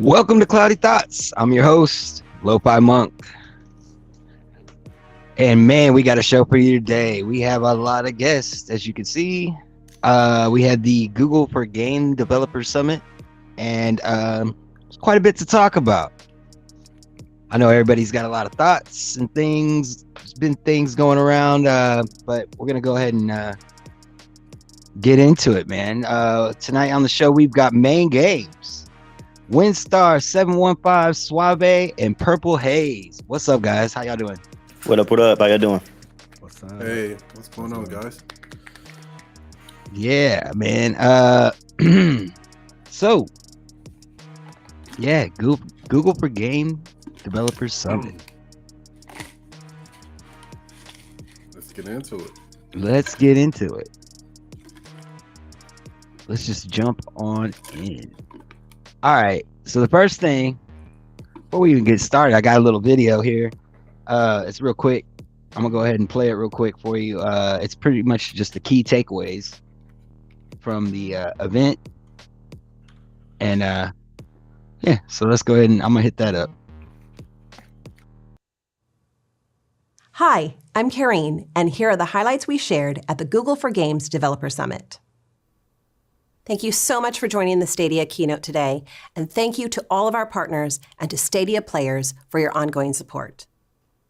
Welcome to Cloudy Thoughts. I'm your host, LoFi Monk. And man, we got a show for you today. We have a lot of guests, as you can see. We had the Google for Game Developer Summit, and there's quite a bit to talk about. I know everybody's got a lot of thoughts and things. There's been things going around, but we're going to go ahead and get into it, man. Tonight on the show, we've got Mayne Games, Windstar715, Suave, and PurpleHaze. What's up, guys? How y'all doing? What up? What up? How y'all doing? What's up? Hey, what's going on, guys? Yeah, man. So, yeah, Google for Game Developers Summit. Let's get into it. Let's get into it. Let's just jump on in. All right. So the first thing, before we even get started, I got a little video here. It's real quick. I'm gonna go ahead and play it real quick for you. It's pretty much just the key takeaways from the event. And yeah, so let's go ahead and I'm gonna hit that up. Hi, I'm Karine, and here are the highlights we shared at the Google for Games Developer Summit. Thank you so much for joining the Stadia keynote today, and thank you to all of our partners and to Stadia players for your ongoing support.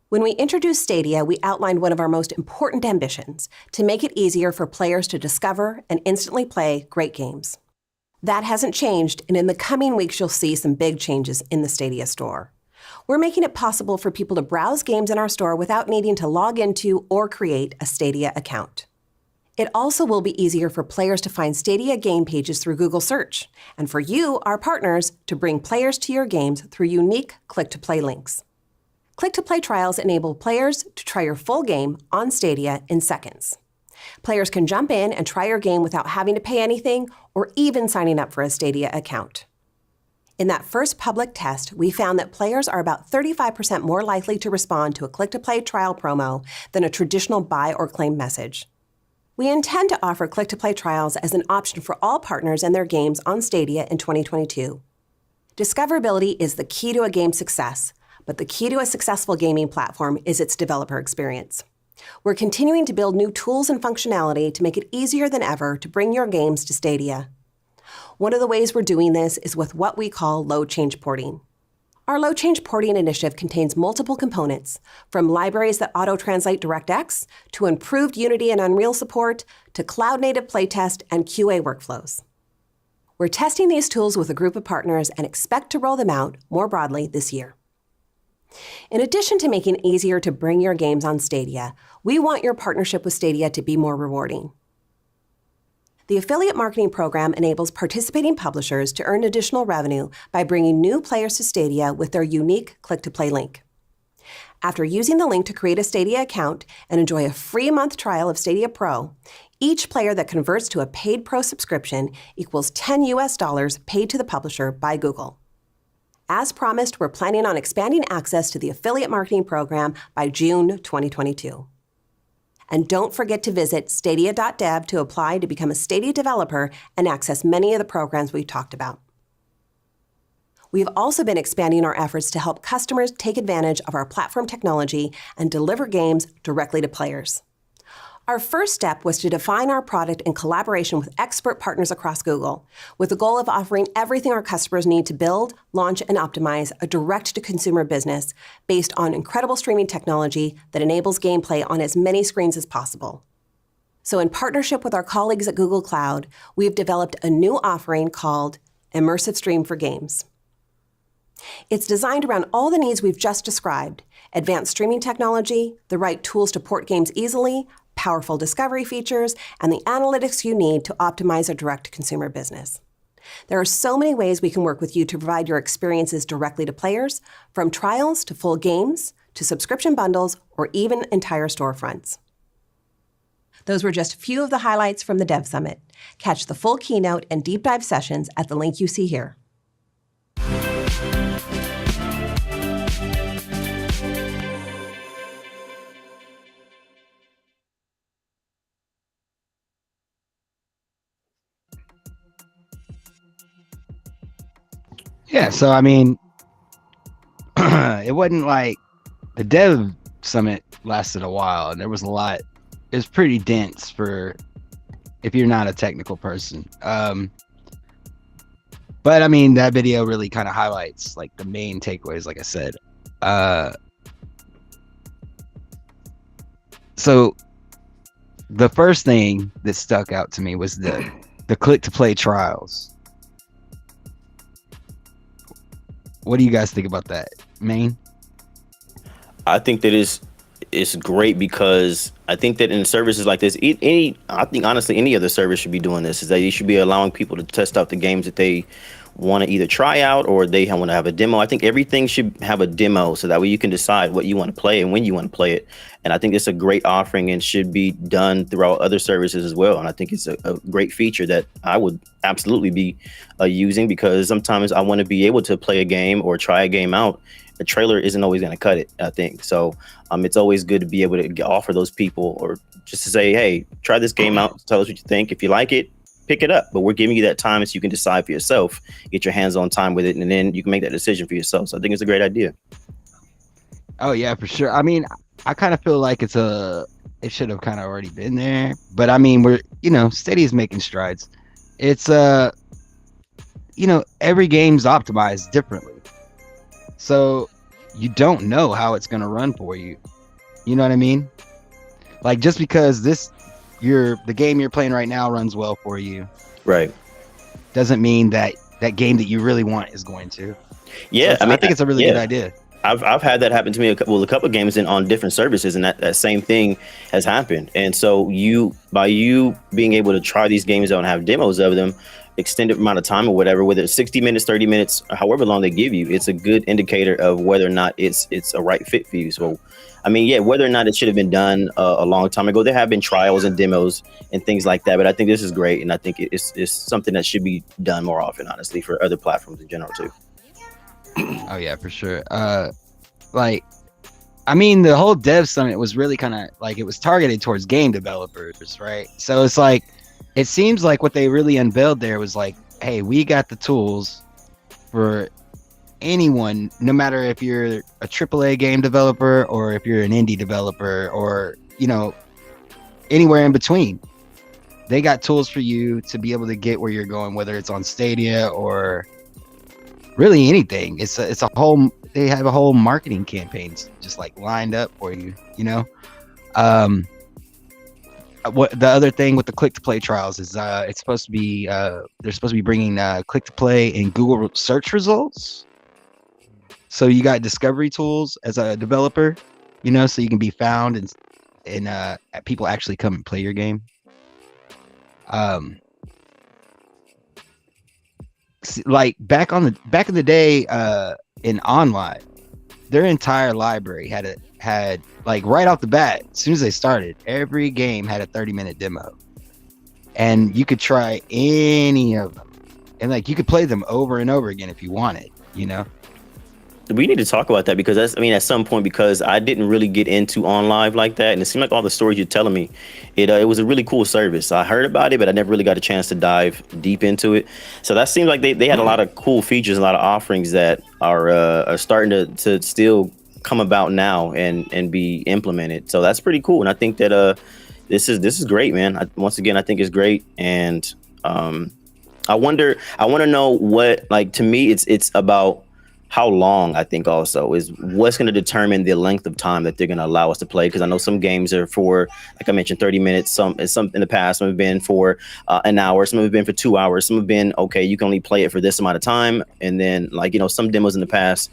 When we introduced Stadia, we outlined one of our most important ambitions, to make it easier for players to discover and instantly play great games. That hasn't changed, and in the coming weeks you'll see some big changes in the Stadia store. We're making it possible for people to browse games in our store without needing to log into or create a Stadia account. It also will be easier for players to find Stadia game pages through Google Search, and for you, our partners, to bring players to your games through unique click-to-play links. Click-to-play trials enable players to try your full game on Stadia in seconds. Players can jump in and try your game without having to pay anything or even signing up for a Stadia account. In that first public test, we found that players are about 35% more likely to respond to a click-to-play trial promo than a traditional buy or claim message. We intend to offer click-to-play trials as an option for all partners and their games on Stadia in 2022. Discoverability is the key to a game's success, but the key to a successful gaming platform is its developer experience. We're continuing to build new tools and functionality to make it easier than ever to bring your games to Stadia. One of the ways we're doing this is with what we call low-change porting. Our low-change porting initiative contains multiple components, from libraries that auto-translate DirectX, to improved Unity and Unreal support, to cloud-native playtest and QA workflows. We're testing these tools with a group of partners and expect to roll them out more broadly this year. In addition to making it easier to bring your games on Stadia, we want your partnership with Stadia to be more rewarding. The affiliate marketing program enables participating publishers to earn additional revenue by bringing new players to Stadia with their unique click-to-play link. After using the link to create a Stadia account and enjoy a free month trial of Stadia Pro, each player that converts to a paid Pro subscription equals $10 paid to the publisher by Google. As promised, we're planning on expanding access to the affiliate marketing program by June 2022. And don't forget to visit stadia.dev to apply to become a Stadia developer and access many of the programs we've talked about. We've also been expanding our efforts to help customers take advantage of our platform technology and deliver games directly to players. Our first step was to define our product in collaboration with expert partners across Google, with the goal of offering everything our customers need to build, launch, and optimize a direct-to-consumer business based on incredible streaming technology that enables gameplay on as many screens as possible. So in partnership with our colleagues at Google Cloud, we've developed a new offering called Immersive Stream for Games. It's designed around all the needs we've just described: advanced streaming technology, the right tools to port games easily, powerful discovery features, and the analytics you need to optimize a direct-to-consumer business. There are so many ways we can work with you to provide your experiences directly to players, from trials to full games, to subscription bundles, or even entire storefronts. Those were just a few of the highlights from the Dev Summit. Catch the full keynote and deep dive sessions at the link you see here. Yeah, so I mean, it wasn't like the dev summit lasted a while, and there was a lot. It was pretty dense for if you're not a technical person. But I mean, that video really kind of highlights like the main takeaways, like I said. So the first thing that stuck out to me was the click to play trials. What do you guys think about that, Mayne? I think that it's great because I think that in services like this, I think honestly any other service should be doing this. Is that you should be allowing people to test out the games that they want to either try out or they want to have a demo. I think everything should have a demo so that way you can decide what you want to play and when you want to play it. And I think it's a great offering and should be done throughout other services as well. And I think it's a great feature that I would absolutely be using, because sometimes I want to be able to play a game or try a game out. A trailer isn't always going to cut it, I think. So it's always good to be able to offer those people, or just to say, hey, try this game out, tell us what you think. If you like it, pick it up. But we're giving you that time so you can decide for yourself, get your hands on time with it, and then you can make that decision for yourself. So I think it's a great idea. Oh yeah, for sure. I mean, I kind of feel like it should have kind of already been there. But I mean, Stadia's making strides. It's every game's optimized differently. So you don't know how it's going to run for you. You know what I mean? Like, just because the game you're playing right now runs well for you, right, doesn't mean that game that you really want is going to. Yeah, so I think it's a really good idea. I've had that happen to me a couple of games on different services, and that same thing has happened. And so by you being able to try these games out and have demos of them, extended amount of time or whatever, whether it's 60 minutes, 30 minutes, or however long they give you, it's a good indicator of whether or not it's a right fit for you. So, I mean, yeah, whether or not it should have been done a long time ago, there have been trials and demos and things like that. But I think this is great, and I think it's something that should be done more often, honestly, for other platforms in general too. Oh yeah, for sure. Like, I mean, the whole dev summit was really kind of like, it was targeted towards game developers, right? So it's like, it seems like what they really unveiled there was like, hey, we got the tools for anyone, no matter if you're a AAA game developer or if you're an indie developer or, anywhere in between. They got tools for you to be able to get where you're going, whether it's on Stadia or really anything. It's a whole, they have a whole marketing campaigns just like lined up for you, What the other thing with the click to play trials is it's supposed to be they're supposed to be bringing click to play in Google search results. So you got discovery tools as a developer, so you can be found and people actually come and play your game. Like back in the day in OnLive, their entire library had like right off the bat, as soon as they started, every game had a 30-minute demo, and you could try any of them, and like you could play them over and over again if you wanted. We need to talk about that, because at some point, because I didn't really get into OnLive like that, and it seemed like all the stories you're telling me, it was a really cool service. I heard about it, but I never really got a chance to dive deep into it. So that seemed like they had a lot of cool features, a lot of offerings that are starting to still come about now and be implemented. So that's pretty cool, and I think that this is great, man. Once again, I think it's great, and I want to know what, like, to me, it's about how long. I think also is what's going to determine the length of time that they're going to allow us to play, because I know some games are for, like I mentioned, 30 minutes. Some in the past, some have been for an hour, some have been for 2 hours, some have been, okay, you can only play it for this amount of time. And then, like, some demos in the past,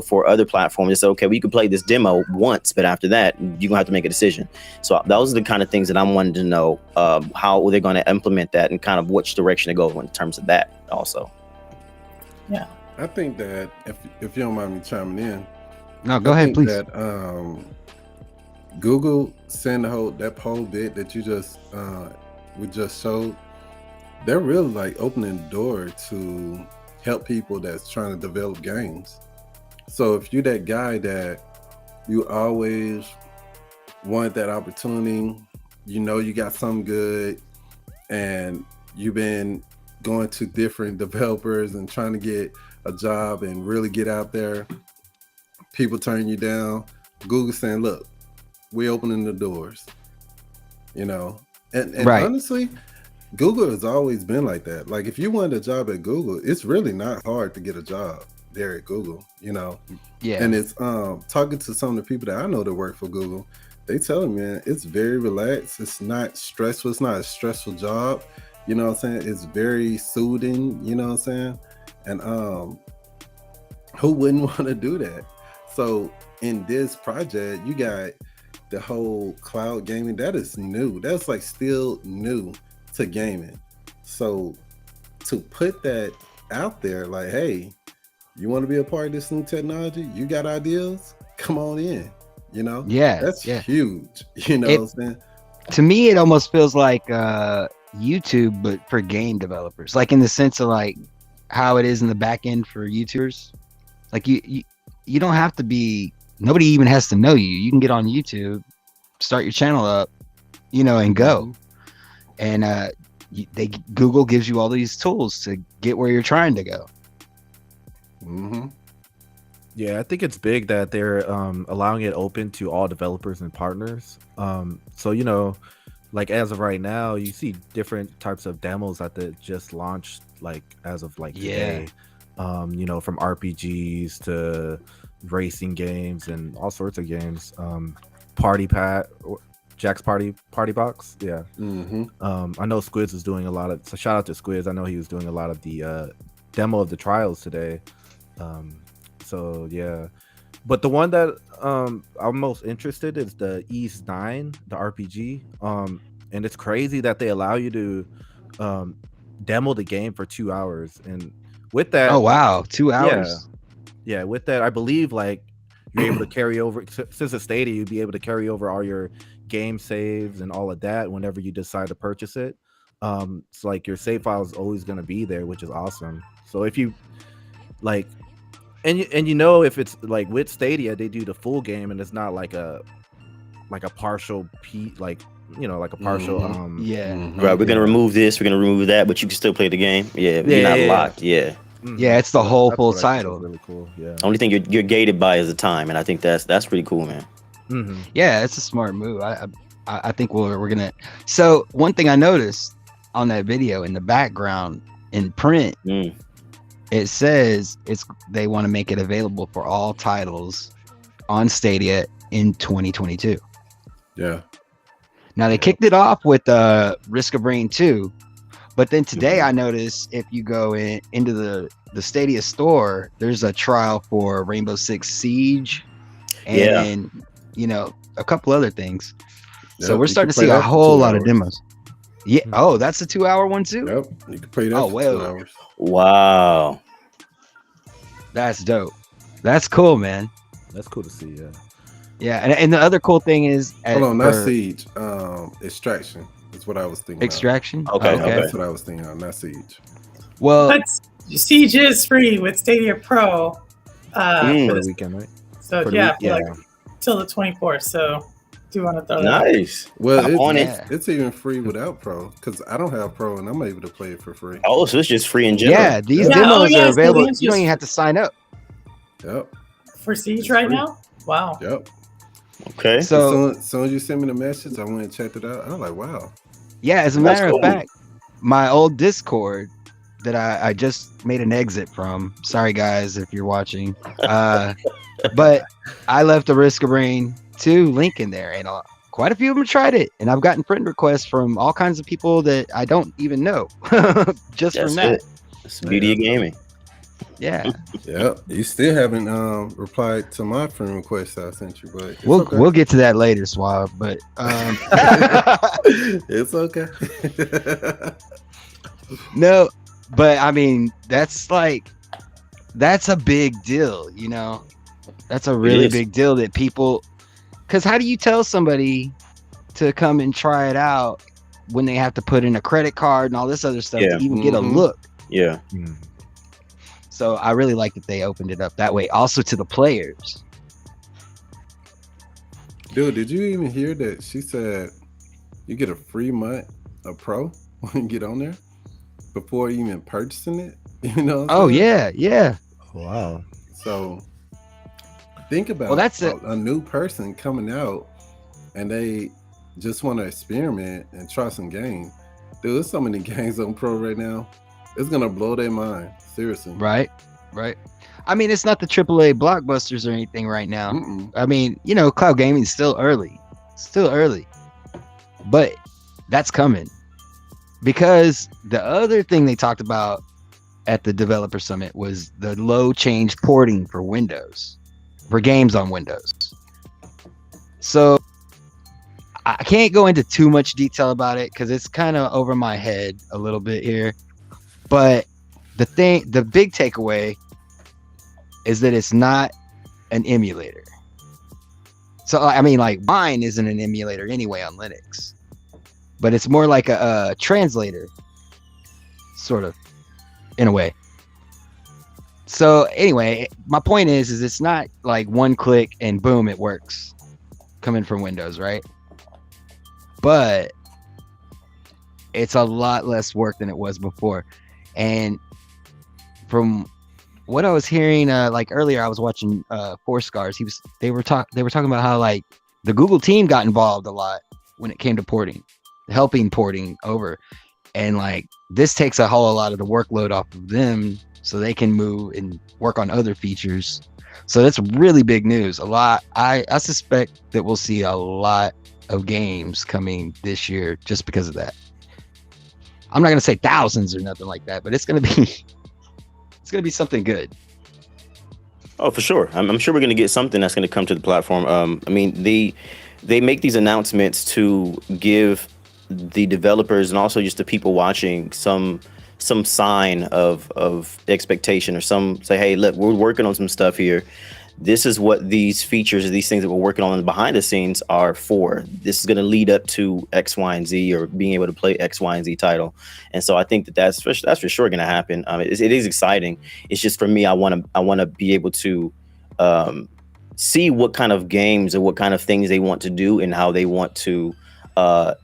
for other platforms, it's okay, well, you can play this demo once, but after that you're gonna have to make a decision. So those are the kind of things that I'm wanting to know, how they're going to implement that and kind of which direction to go in terms of that also. Yeah, I think that if you don't mind me chiming in, no, go ahead, please. That Google send that whole bit that you just we just showed, they're really like opening the door to help people that's trying to develop games. So if you're that guy that you always wanted that opportunity, you got something good, and you've been going to different developers and trying to get a job and really get out there. People turn you down. Google saying, look, we're opening the doors. You know, and Right. honestly, Google has always been like that. Like if you want a job at Google, it's really not hard to get a job there at Google, you know. Yeah. And it's talking to some of the people that I know that work for Google, they tell me, man, it's very relaxed. It's not stressful. It's not a stressful job. You know what I'm saying? It's very soothing, you know what I'm saying? And who wouldn't want to do that? So in this project, you got the whole cloud gaming. That is new. That's like still new to gaming. So to put that out there, like, hey, you want to be a part of this new technology? You got ideas? Come on in. You know? Yeah. That's yeah. huge. You know what I'm saying? To me, it almost feels like YouTube, but for game developers, like in the sense of like how it is in the back end for YouTubers. Like you don't have to be, nobody even has to know you. You can get on YouTube, start your channel up, you know, and go. And Google gives you all these tools to get where you're trying to go. Mm-hmm. Yeah, I think it's big that they're allowing it open to all developers and partners. So, you know, like as of right now, you see different types of demos that just launched, like as of like today. You know, from RPGs to racing games and all sorts of games. Party Pat, Jack's Party Box. Yeah. Mm-hmm. I know SQUIDdzz is doing a lot of. So shout out to SQUIDdzz. I know he was doing a lot of the demo of the trials today. So yeah, but the one that I'm most interested is the East 9, the RPG. And it's crazy that they allow you to demo the game for 2 hours, and with that, oh wow, 2 hours. Yeah, with that, I believe like you're able to carry over, since it's Stadia, you'd be able to carry over all your game saves and all of that whenever you decide to purchase it. It's like your save file is always going to be there, which is awesome. So if you like, and you know, if it's like with Stadia, they do the full game and it's not like a partial like, you know, like a partial Right, we're gonna remove this, we're gonna remove that, but you can still play the game. You're not locked. Yeah, it's the whole That's full what I think title. is really cool. Yeah. only thing you're gated by is the time, and I think that's pretty cool, man. Yeah, it's a smart move. I think we're gonna. So one thing I noticed on that video in the background in print, it says they want to make it available for all titles on Stadia in 2022. Yeah. Now they kicked it off with Risk of Rain 2, but then today I noticed if you go into the Stadia store, there's a trial for Rainbow Six Siege, and you know, a couple other things. So we're starting to see a whole lot of demos. Yeah. Oh, that's a 2 hour one too. Yep. You can play that for 2 hours. Wow. That's dope. That's cool, man. That's cool to see. Yeah. Yeah, and the other cool thing is, hold on, not Siege. Extraction is what I was thinking. Extraction. Okay. That's what I was thinking of, not Siege. Well, but Siege is free with Stadia Pro. For the weekend, right? So like till the 24th. So do you want to throw that? Nice. Well, it's even free without Pro because I don't have Pro and I'm able to play it for free. Oh, so it's just free in general. Yeah, these demos are available. You don't even have to sign up. Yep. For Siege right now? Wow. Yep. Okay. So as soon as you send me the message, I went and checked it out. I was like, wow. Yeah, as a matter of fact, my old Discord that I just made an exit from. Sorry guys if you're watching. But I left the Risk of Rain 2 link in there, and quite a few of them tried it, and I've gotten friend requests from all kinds of people that I don't even know. Just from that. It's the beauty of gaming. Yeah. Yeah. You still haven't replied to my friend request I sent you, but we'll get to that later, Swab. But it's okay. No, but I mean that's a big deal, you know. That's a really big deal that people, because how do you tell somebody to come and try it out when they have to put in a credit card and all this other stuff to even get a look? Yeah. So I really like that they opened it up that way, also to the players. Dude, did you even hear that she said you get a free month of Pro when you get on there? before even purchasing it. You know what I'm Oh saying? yeah. Wow. So think about Well, that's it. a new person coming out and they just want to experiment and try some games. Dude, there's so many games on Pro right now. It's gonna blow their mind. Seriously. Right. I mean, it's not the AAA blockbusters or anything right now. Mm-mm. I mean, cloud gaming is still early, but that's coming. Because the other thing they talked about at the developer summit was the low change porting for Windows, for games on Windows. So I can't go into too much detail about it because it's kind of over my head a little bit here. But the big takeaway is that it's not an emulator. So I mean, like, mine isn't an emulator anyway on Linux, but it's more like a translator, sort of, in a way. So anyway, my point is it's not like one click and boom, it works, coming from Windows, right? But it's a lot less work than it was before. And from what I was hearing, like earlier, I was watching Four Scars. They were talking about how, like, the Google team got involved a lot when it came to porting, helping porting over, and like this takes a whole lot of the workload off of them, so they can move and work on other features. So that's really big news. I suspect that we'll see a lot of games coming this year just because of that. I'm not gonna say thousands or nothing like that, but it's gonna be something good. Oh, for sure. I'm sure we're going to get something that's going to come to the platform. I mean, they make these announcements to give the developers and also just the people watching some sign of expectation, or say, hey, look, we're working on some stuff here. This is what these features, these things that we're working on behind the scenes are for. This is going to lead up to X, Y, and Z, or being able to play X, Y, and Z title. And so I think that's for sure going to happen. It is exciting. It's just, for me, I want to be able to see what kind of games or what kind of things they want to do and how they want to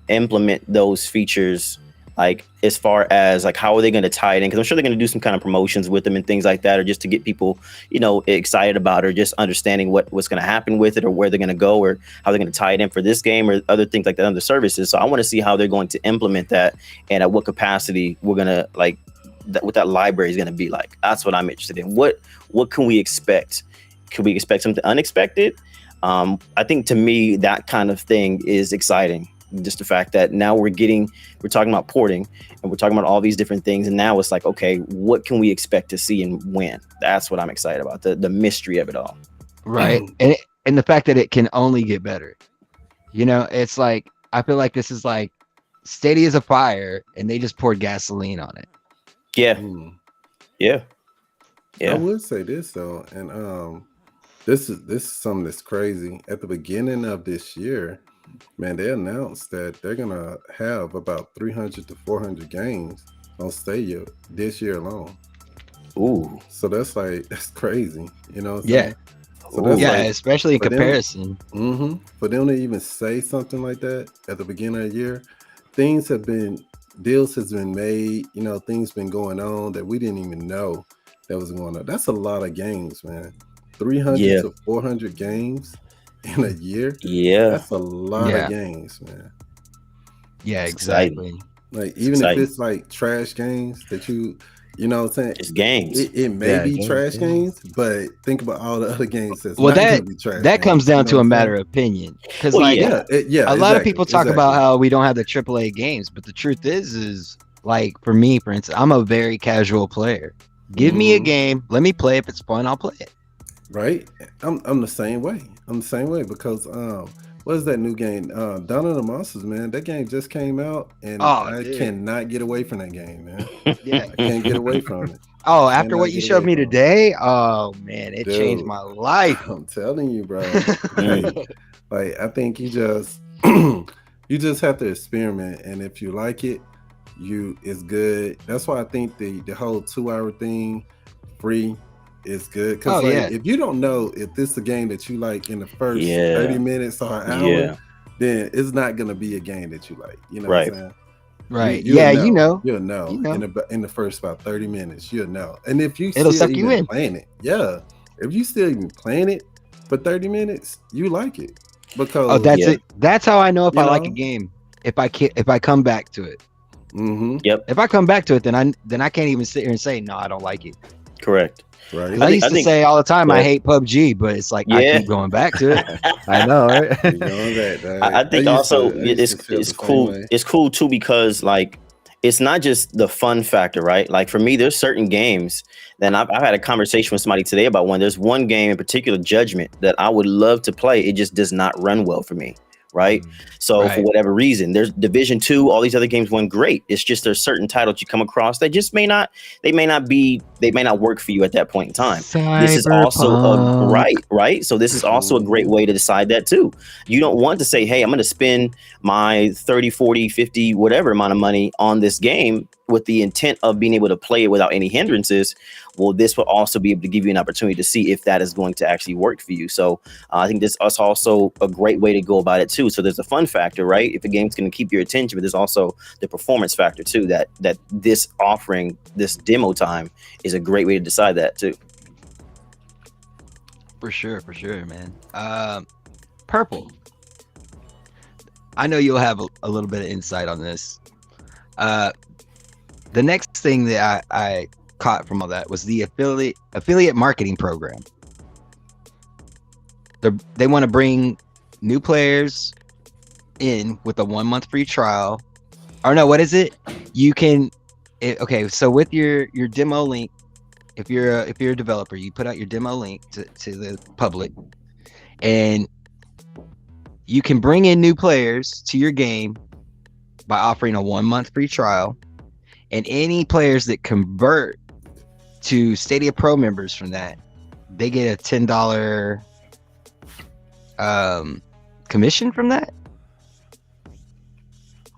implement those features. Like, as far as like, how are they going to tie it in? Because I'm sure they're going to do some kind of promotions with them and things like that, or just to get people, excited about, or just understanding what's going to happen with it, or where they're going to go, or how they're going to tie it in for this game, or other things like that, other services. So I want to see how they're going to implement that, and at what capacity we're going to, like, what that library is going to be like. That's what I'm interested in. What can we expect? Can we expect something unexpected? I think, to me, that kind of thing is exciting. Just the fact that now we're talking about porting, and we're talking about all these different things, and now it's like, okay, what can we expect to see and when? That's what I'm excited about, the mystery of it all. Right. And the fact that it can only get better. It's like, I feel like this is like Stadia is a fire and they just poured gasoline on it. Yeah. Yeah. I would say this though, and this is something that's crazy. At the beginning of this year, man, they announced that they're gonna have about 300 to 400 games on Stadia this year alone. Ooh. So that's crazy, you know? Yeah. So that's especially in comparison. For them to even say something like that at the beginning of the year, deals has been made, things been going on that we didn't even know that was going on. That's a lot of games, man. 300 to 400 games in a year. Yeah, that's a lot of games, man. Yeah, exactly. Like, even if it's like trash games that you know what I'm saying, it's games. It may be trash games, but think about all the other games that's not gonna be trash. That comes down to a matter of opinion, because a lot of people talk about how we don't have the AAA games, but the truth is like, for me, for instance, I'm a very casual player. Give me a game, let me play. If it's fun, I'll play it. Right, I'm the same way. Because what is that new game? Dawn of the Monsters, man. That game just came out, and I cannot get away from that game, man. I can't get away from it. Oh, after what you showed me today, oh man, it changed my life. I'm telling you, bro. Like, I think you just you just have to experiment, and if you like it, it's good. That's why I think the whole 2-hour thing, free, is good, because if you don't know if this is a game that you like in the first 30 minutes or an hour, then it's not gonna be a game that you like. You know what I'm saying? Right. You'll Yeah, know. you You'll know know. in the first about 30 minutes. You'll know. And if you It'll still suck you even in. playing it, yeah. If you still even playing it for 30 minutes, you like it. Because Oh, that's Yeah. it. That's how I know if You I like a know? game. If I come back to it. Yep. If I come back to it, then I can't even sit here and say no, I don't like it. Correct. right. 'Cause I used to say all the time I hate PUBG, but it's like I Yeah. keep going back to it. I know, right? You know that, dog. I think also it's feel the same cool. way. It's cool too because like it's not just the fun factor, right? Like for me, there's certain games that I've had a conversation with somebody today about one. There's one game in particular, Judgment, that I would love to play. It just does not run well for me, right? So for Right. whatever reason, there's Division 2, all these other games went great. It's just there's certain titles you come across that just may not work for you at that point in time. This is also Cyberpunk. right. So this is also a great way to decide that too. You don't want to say, hey, I'm going to spend my 30, 40, 50, whatever amount of money on this game with the intent of being able to play it without any hindrances. Well, this will also be able to give you an opportunity to see if that is going to actually work for you. So I think this is also a great way to go about it too. So there's a fun factor, right? If a game's going to keep your attention, but there's also the performance factor too, that this offering, this demo time is a great way to decide that too. For sure, man. Purple. I know you'll have a little bit of insight on this. The next thing that I caught from all that was the affiliate marketing program. They want to bring new players in with a 1 month free trial. Or no, what is it? You can okay, so with your demo link, if you're a developer, you put out your demo link to the public, and you can bring in new players to your game by offering a 1 month free trial, and any players that convert to Stadia Pro members from that, they get a $10 commission from that.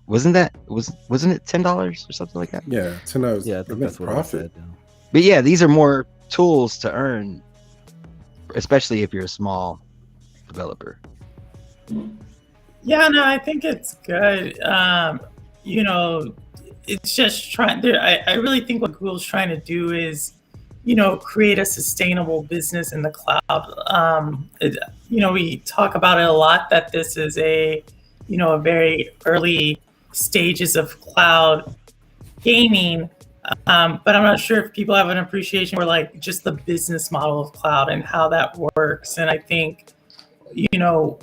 Wasn't it $10 or something like that? Yeah, $10. Yeah, I think that's what I said. Yeah. But yeah, these are more tools to earn, especially if you're a small developer. Yeah, no, I think it's good. You know, it's just trying. I really think what Google's trying to do is, you know, create a sustainable business in the cloud. You know, we talk about it a lot that this is a very early stages of cloud gaming. But I'm not sure if people have an appreciation for like just the business model of cloud and how that works. And I think, you know,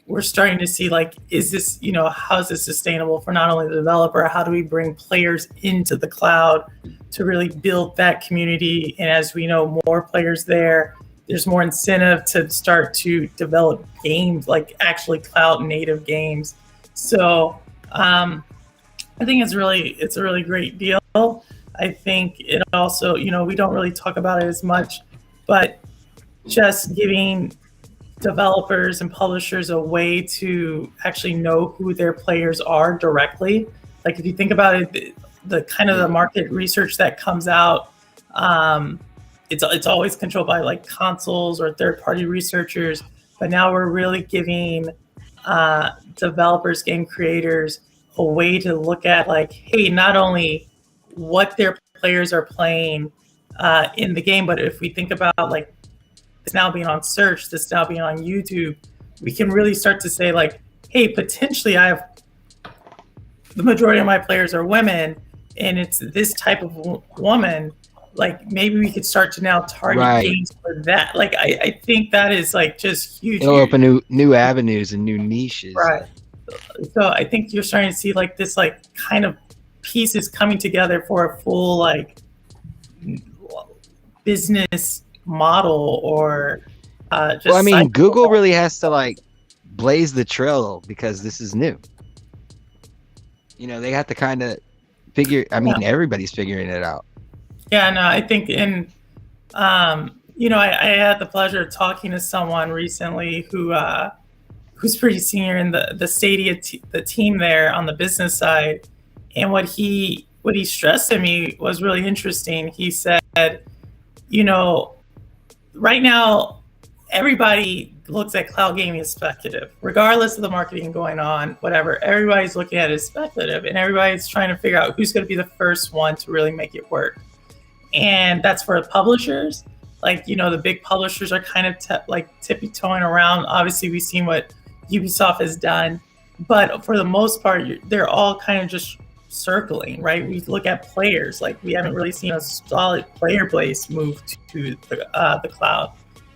we're starting to see like, is this, you know, how is this sustainable for not only the developer? How do we bring players into the cloud to really build that community? And as we know, more players there's more incentive to start to develop games, like actually cloud native games. So I think it's a really great deal. I think it also, you know, we don't really talk about it as much, but just giving developers and publishers a way to actually know who their players are directly. Like if you think about it, the kind of the market research that comes out, it's always controlled by like consoles or third-party researchers. But now we're really giving developers, game creators, a way to look at like, hey, not only what their players are playing in the game, but if we think about like this now being on search, this now being on YouTube, we can really start to say like, hey, potentially I have the majority of my players are women, and it's this type of woman. Like maybe we could start to now target games for that. Like I think that is like just huge. It'll open new avenues and new niches. Right. So I think you're starting to see like this like kind of pieces coming together for a full like business model or just. Well, I mean, Google really has to like blaze the trail because this is new. You know, they have to kind of figure. I mean, everybody's figuring it out. Yeah, no, I think you know, I had the pleasure of talking to someone recently who's pretty senior in the Stadia the team there on the business side, and what he stressed to me was really interesting. He said, you know, right now everybody looks at cloud gaming as speculative, regardless of the marketing going on, whatever. Everybody's looking at it as speculative, and everybody's trying to figure out who's going to be the first one to really make it work. And that's for the publishers. Like, the big publishers are kind of tippy-toeing around. Obviously, we've seen what Ubisoft has done, but for the most part, they're all kind of just circling, right? We look at players, like we haven't really seen a solid player base move to the cloud.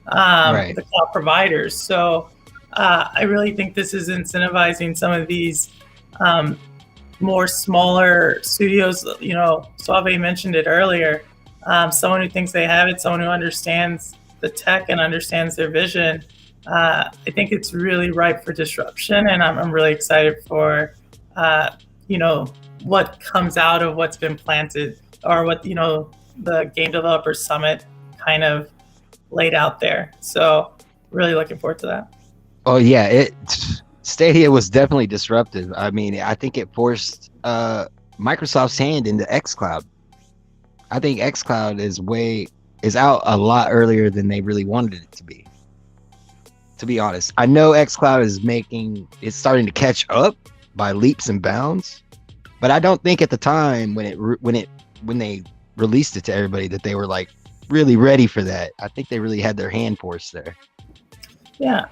Right. The cloud providers. So I really think this is incentivizing some of these more smaller studios. Suave mentioned it earlier. Someone who thinks they have it, someone who understands the tech and understands their vision. I think it's really ripe for disruption, and I'm really excited for what comes out of what's been planted, or what the Game Developers Summit kind of laid out there. So really looking forward to that. Oh yeah, Stadia was definitely disruptive. I mean, I think it forced Microsoft's hand into xCloud. I think xCloud is out a lot earlier than they really wanted it to be. To be honest, I know xCloud it's starting to catch up by leaps and bounds, but I don't think at the time when they released it to everybody that they were like really ready for that. I think they really had their hand forced there. Yeah,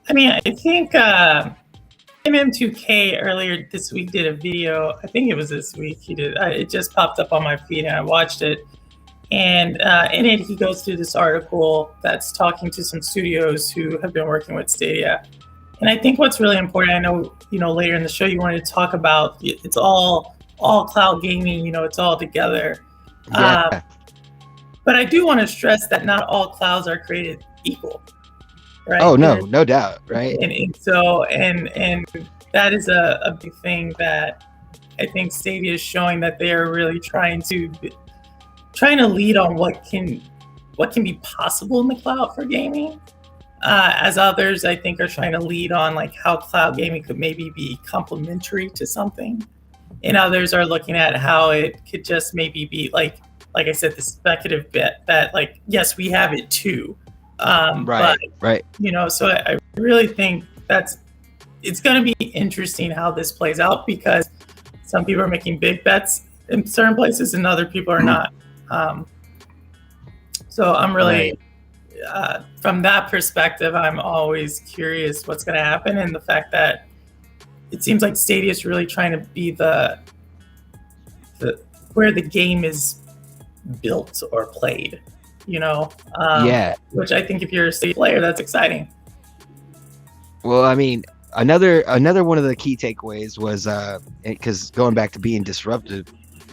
I mean, I think MM2K earlier this week did a video. I think it was this week. He did. It just popped up on my feed, and I watched it. And in it, he goes through this article that's talking to some studios who have been working with Stadia. And I think what's really important, I know, later in the show you wanted to talk about, it's all cloud gaming, it's all together. Yeah. But I do want to stress that not all clouds are created equal, right? Oh, no doubt, right? And so that is a big thing that I think Stadia is showing, that they are really trying to lead on what can be possible in the cloud for gaming, as others I think are trying to lead on like how cloud gaming could maybe be complementary to something, and others are looking at how it could just maybe be like I said, the speculative bit that like, yes, we have it too, right. So I really think it's going to be interesting how this plays out, because some people are making big bets in certain places and other people are not. So I'm really, from that perspective, I'm always curious what's going to happen. And the fact that it seems like Stadia is really trying to be the where the game is built or played, which I think if you're a Stadia player, that's exciting. Well, I mean, another one of the key takeaways was, because going back to being disruptive,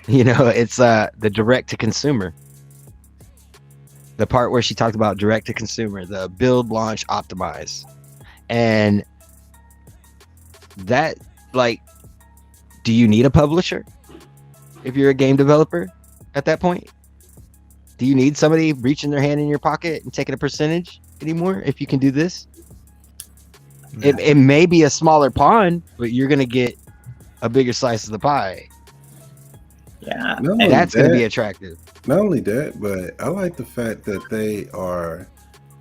it's the direct to consumer. The part where she talked about direct to consumer, the build, launch, optimize. And that, like, do you need a publisher if you're a game developer at that point? Do you need somebody reaching their hand in your pocket and taking a percentage anymore if you can do this? Yeah. It may be a smaller pond, but you're going to get a bigger slice of the pie. Yeah, that's going to be attractive. Not only that, but I like the fact that they are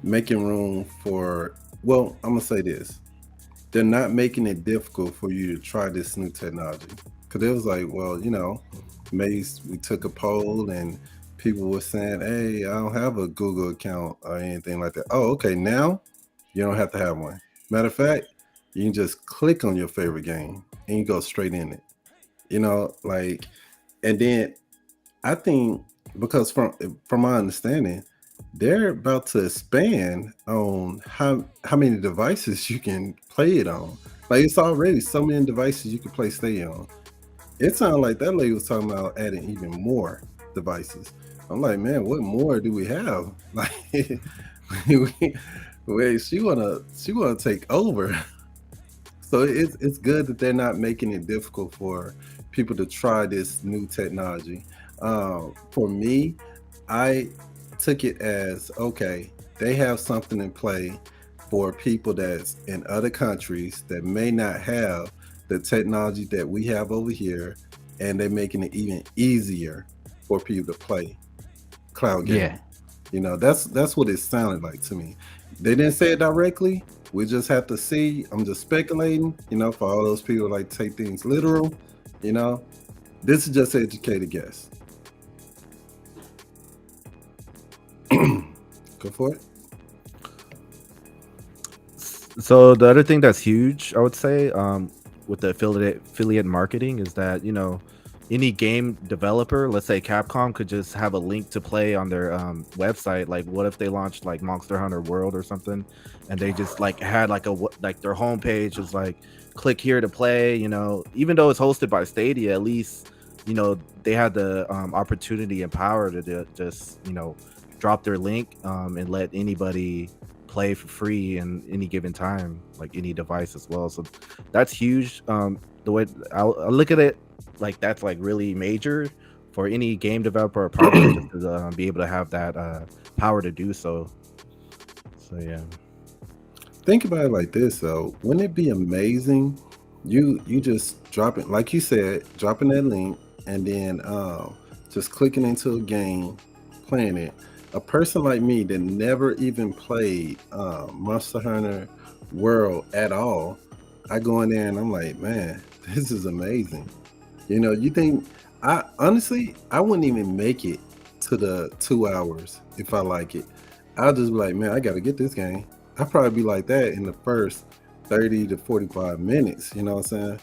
making room for, well, I'm going to say this. They're not making it difficult for you to try this new technology. Because it was like, well, maybe we took a poll and people were saying, hey, I don't have a Google account or anything like that. Oh, okay, now you don't have to have one. Matter of fact, you can just click on your favorite game and you go straight in it. And then I think, because from my understanding, they're about to expand on how many devices you can play it on. Like, it's already so many devices you can play Stadia on. It sounded like that lady was talking about adding even more devices. I'm like, man, what more do we have? Like, she wanna take over. So it's good that they're not making it difficult for people to try this new technology. For me, I took it as, okay, they have something in play for people that's in other countries that may not have the technology that we have over here, and they're making it even easier for people to play cloud gaming. You know, that's what it sounded like to me. They didn't say it directly. We just have to see. I'm just speculating, you know, for all those people like take things literal, you know. This is just an educated guess. Go for it. So the other thing that's huge, I would say, with the affiliate marketing is that, you know, any game developer, let's say Capcom, could just have a link to play on their website. Like, what if they launched like Monster Hunter World or something, and they just like had like their homepage was like, click here to play. You know, even though it's hosted by Stadia, at least, you know, they had the opportunity and power to just, you know, drop their link and let anybody play for free in any given time, like any device as well. So that's huge. The way I look at it, like that's like really major for any game developer or partner just to be able to have that power to do so. So yeah. Think about it like this though. Wouldn't it be amazing? You just dropping, like you said, dropping that link and then just clicking into a game, playing it. A person like me that never even played Monster Hunter World at all, I go in there and I'm like, man, this is amazing. You know, you think I wouldn't even make it to the 2 hours if I like it. I'll just be like, man, I got to get this game. I'll probably be like that in the first 30 to 45 minutes, you know what I'm saying?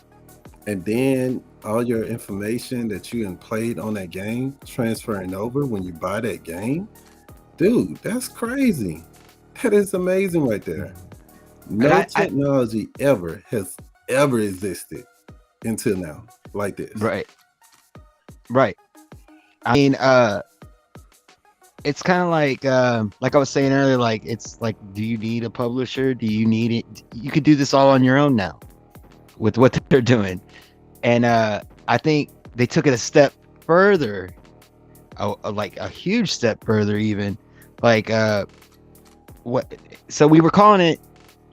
And then all your information that you played on that game transferring over when you buy that game, dude, that's crazy. That is amazing right there. No technology ever has ever existed until now like this. Right. I mean, it's kind of like I was saying earlier, like it's like, do you need a publisher? Do you need it? You could do this all on your own now with what they're doing. And I think they took it a step further, like a huge step further even. Like so we were calling it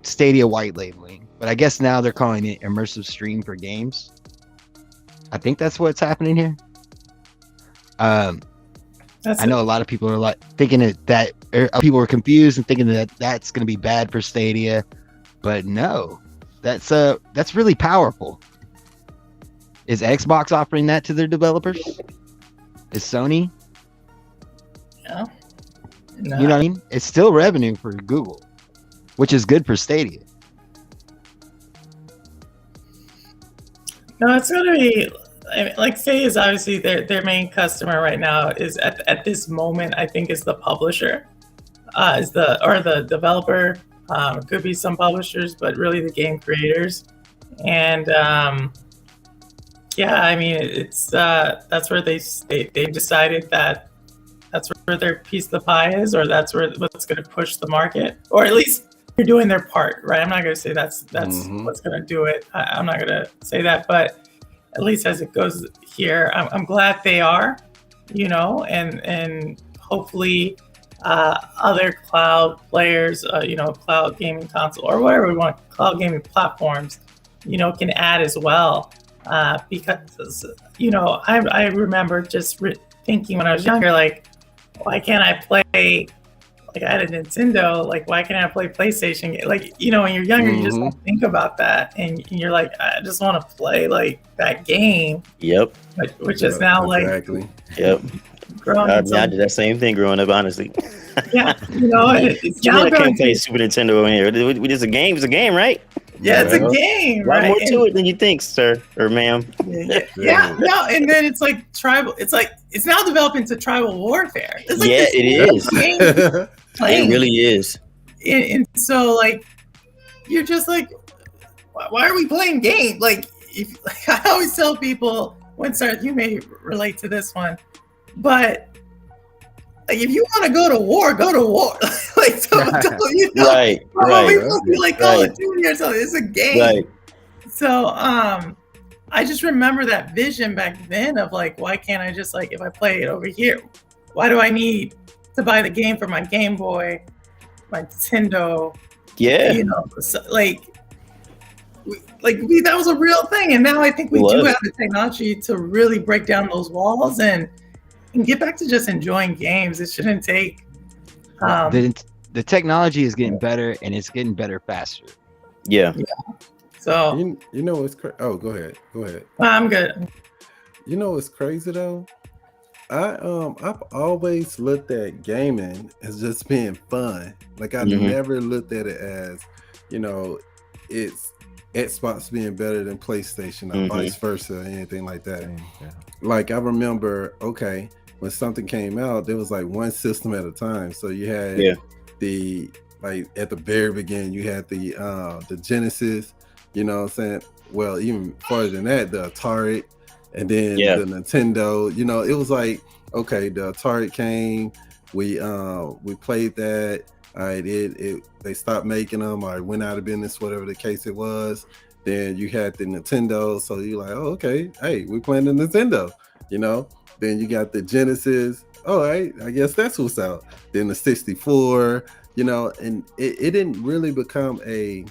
Stadia white labeling, but I guess now they're calling it immersive stream for games. I think that's what's happening here. I know a lot of people are like thinking that people are confused and thinking that that's going to be bad for Stadia, but no, that's really powerful. Is Xbox offering that to their developers? Is Sony? Yeah. No. You know what I mean? It's still revenue for Google, which is good for Stadia. No, it's going to be, I mean, like Stadia is obviously their main customer right now is at this moment, I think, is the publisher, or the developer. It could be some publishers, but really the game creators. And yeah, I mean, it's that's where they decided that that's where their piece of the pie is, or that's what's going to push the market, or at least they're doing their part, right? I'm not going to say that's what's going to do it. I'm not going to say that, but at least as it goes here, I'm glad they are, you know, and hopefully other cloud players, you know, cloud gaming console or whatever we want, cloud gaming platforms, you know, can add as well. Because, you know, I remember just thinking when I was younger, like, why can't I play, like I had a Nintendo, like why can't I play PlayStation? Like, you know, when you're younger, you just don't think about that. And you're like, I just want to play like that game. Yep. Which is now exactly. like. Yep. I did that same thing growing up, honestly. Yeah, you know, it's now I can't play Super Nintendo over here. It's a game, right? Yeah, it's a game, A lot right? more to it than you think, sir or ma'am. Yeah, no, and then it's like tribal. It's like it's now developing to tribal warfare. It's like it is. It really is. And so, like, you're just like, why are we playing games? Like, I always tell people, Windstar, you may relate to this one, but like, if you want to go to war, go to war. Like, so, you know, right. Be like Call of Duty or something. It's a game. Right. So, I just remember that vision back then of like, why can't I just like, if I play it over here, why do I need to buy the game for my Game Boy, my Nintendo? Yeah. You know, so, that was a real thing, and now I think we do have the technology to really break down those walls and get back to just enjoying games. It shouldn't take The technology is getting better, and it's getting better faster. Yeah. So you know what's crazy? Oh, go ahead. I'm good. You know what's crazy though? I've always looked at gaming as just being fun. Like I never looked at it as, you know, it's Xbox being better than PlayStation or vice versa or anything like that. Yeah. Like I remember, okay, when something came out, there was like one system at a time. So you had the, like at the very beginning, you had the Genesis, you know what I'm saying? Well, even farther than that, the Atari, and then the Nintendo. You know, it was like, okay, the Atari came, we played that. All right, they stopped making them, or it went out of business, whatever the case it was. Then you had the Nintendo, so you're like, oh, okay, hey, we playing the Nintendo, you know. Then you got the Genesis. All right, I guess that's what's out. Then the 64, you know, and it didn't really become a,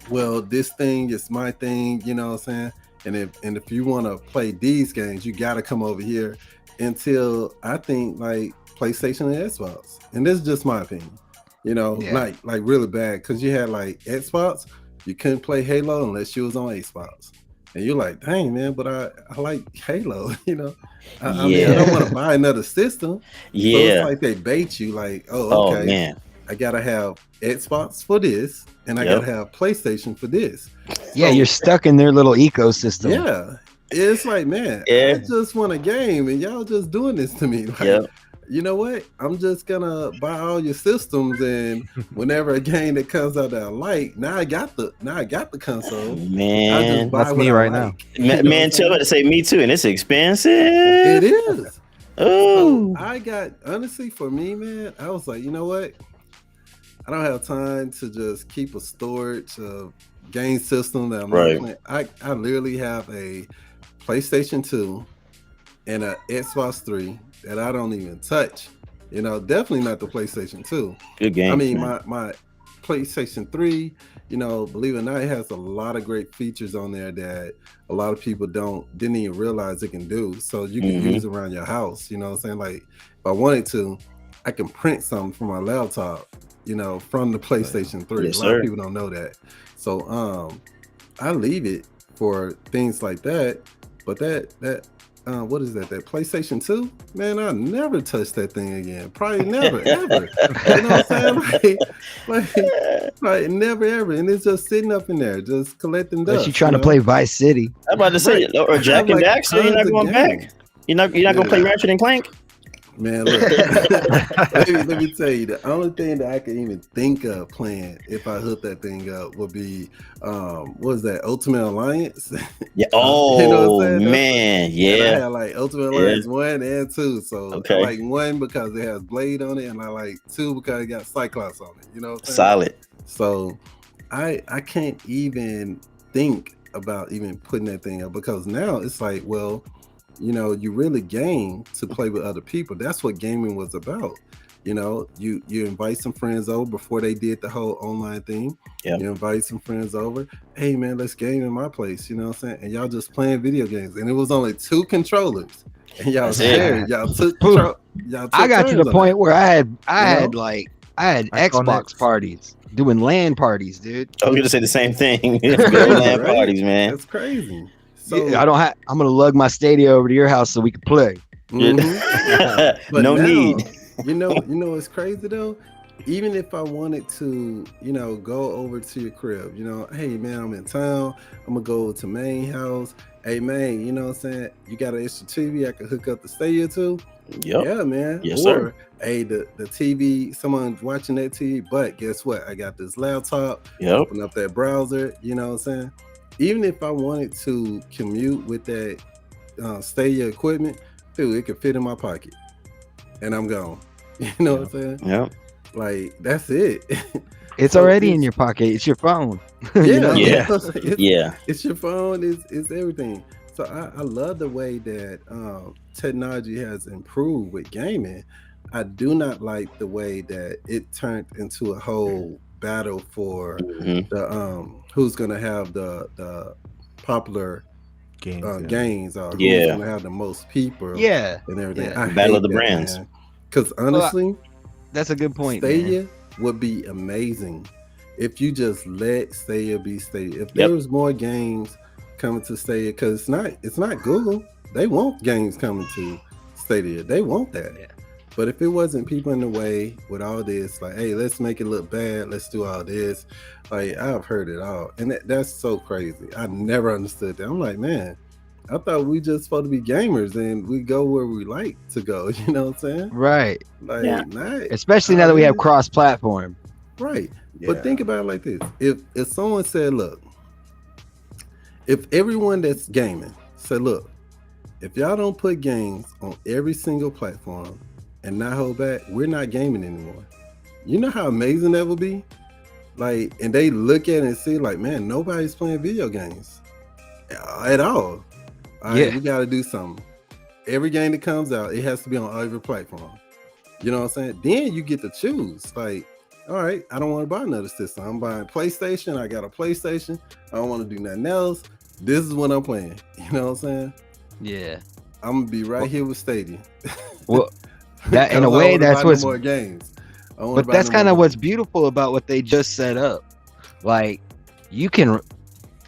well, this thing is my thing, you know what I'm saying? And if you want to play these games, you got to come over here, until I think like PlayStation and Xbox. And this is just my opinion, you know, like really bad, because you had like Xbox, you couldn't play Halo unless you was on Xbox. And you're like, dang, man, but I like Halo, you know. I mean, I don't want to buy another system. Yeah. So it's like they bait you, like, oh, okay, man, I gotta have Xbox for this, and I gotta have PlayStation for this. Yeah, so, you're stuck in their little ecosystem. Yeah. It's like, man, I just want a game, and y'all just doing this to me. Like, you know what? I'm just gonna buy all your systems, and whenever a game that comes out that I like, now I got the console. Man, that's me right now. Man, tell me to say me too, and it's expensive. It is. Oh, so I got, honestly, for me, man, I was like, you know what? I don't have time to just keep a storage of game system that I'm not playing. I literally have a PlayStation 2 and an Xbox 3 that I don't even touch. You know, definitely not the PlayStation 2. Good game. I mean, my PlayStation 3, you know, believe it or not, it has a lot of great features on there that a lot of people didn't even realize it can do. So you can use it around your house. You know what I'm saying? Like, if I wanted to, I can print something from my laptop, you know, from the PlayStation 3. Yes, a lot of people don't know that. So I leave it for things like that. But that what is that PlayStation 2? Man, I'll never touch that thing again. Probably never, ever. You know what I'm saying? Like never, ever. And it's just sitting up in there, just collecting dust. Unless you're trying to play Vice City. I'm about to say, or Jack and Daxter, you're not going back. You're not going to play Ratchet and Clank? Man, look, let me tell you, the only thing that I could even think of playing if I hooked that thing up would be, what was that, Ultimate Alliance? Yeah. Oh, you know what I'm saying? Man, yeah. And I had like Ultimate Alliance 1 and 2. So I like 1 because it has Blade on it, and I like 2 because it got Cyclops on it. You know what I'm saying? Solid. So I can't even think about even putting that thing up, because now it's like, well, you know, you really game to play with other people. That's what gaming was about. You know, you invite some friends over before they did the whole online thing. Yep. You invite some friends over. Hey, man, let's game in my place. You know what I'm saying? And y'all just playing video games. And it was only 2 controllers. And y'all shared. Y'all took control. I got to the point where I had Xbox parties, doing LAN parties, dude. I was going to say the same thing. LAN parties, man. That's crazy. So, yeah, I'm gonna lug my Stadia over to your house so we can play. But no now, need. You know it's crazy though. Even if I wanted to, you know, go over to your crib, you know, hey man, I'm in town. I'm gonna go to Mayne house. Hey man, you know what I'm saying? You got an extra TV I can hook up the Stadia to? Yep. Yeah, man. Yes, or, sir. Hey, the TV, someone's watching that TV, but guess what? I got this laptop. Open up that browser. You know what I'm saying? Even if I wanted to commute with that Stadia equipment, dude, it could fit in my pocket, and I'm gone. You know what I'm saying? Yeah. Like that's it. It's already in your pocket. It's your phone. Yeah. You know? It's your phone. It's everything. So I love the way that technology has improved with gaming. I do not like the way that it turned into a whole battle for the who's gonna have the popular games, or who's gonna have the most people, and everything. Battle of the brands. Because honestly, That's a good point, man. Stadia would be amazing if you just let Stadia be Stadia. If there was more games coming to Stadia, because it's not Google. They want games coming to Stadia. They want that. Yeah. But if it wasn't people in the way with all this, like, hey, let's make it look bad, let's do all this. Like, I've heard it all. And that's so crazy. I never understood that. I'm like, man, I thought we just supposed to be gamers and we go where we like to go. You know what I'm saying? Right. Like, especially now that we have cross-platform. Right. Yeah. But think about it like this. If someone said, look, if everyone that's gaming said, look, if y'all don't put games on every single platform and not hold back, we're not gaming anymore. You know how amazing that would be? Like, and they look at it and see like, man, nobody's playing video games at all. All right, we got to do something. Every game that comes out, it has to be on every platform. You know what I'm saying? Then you get to choose. Like, all right, I don't want to buy another system. I'm buying PlayStation. I got a PlayStation. I don't want to do nothing else. This is what I'm playing. You know what I'm saying? Yeah. I'm gonna be right here with Stadia. Well, that in a way, that's what's more games. But that's kind of what's beautiful about what they just set up. Like, you can,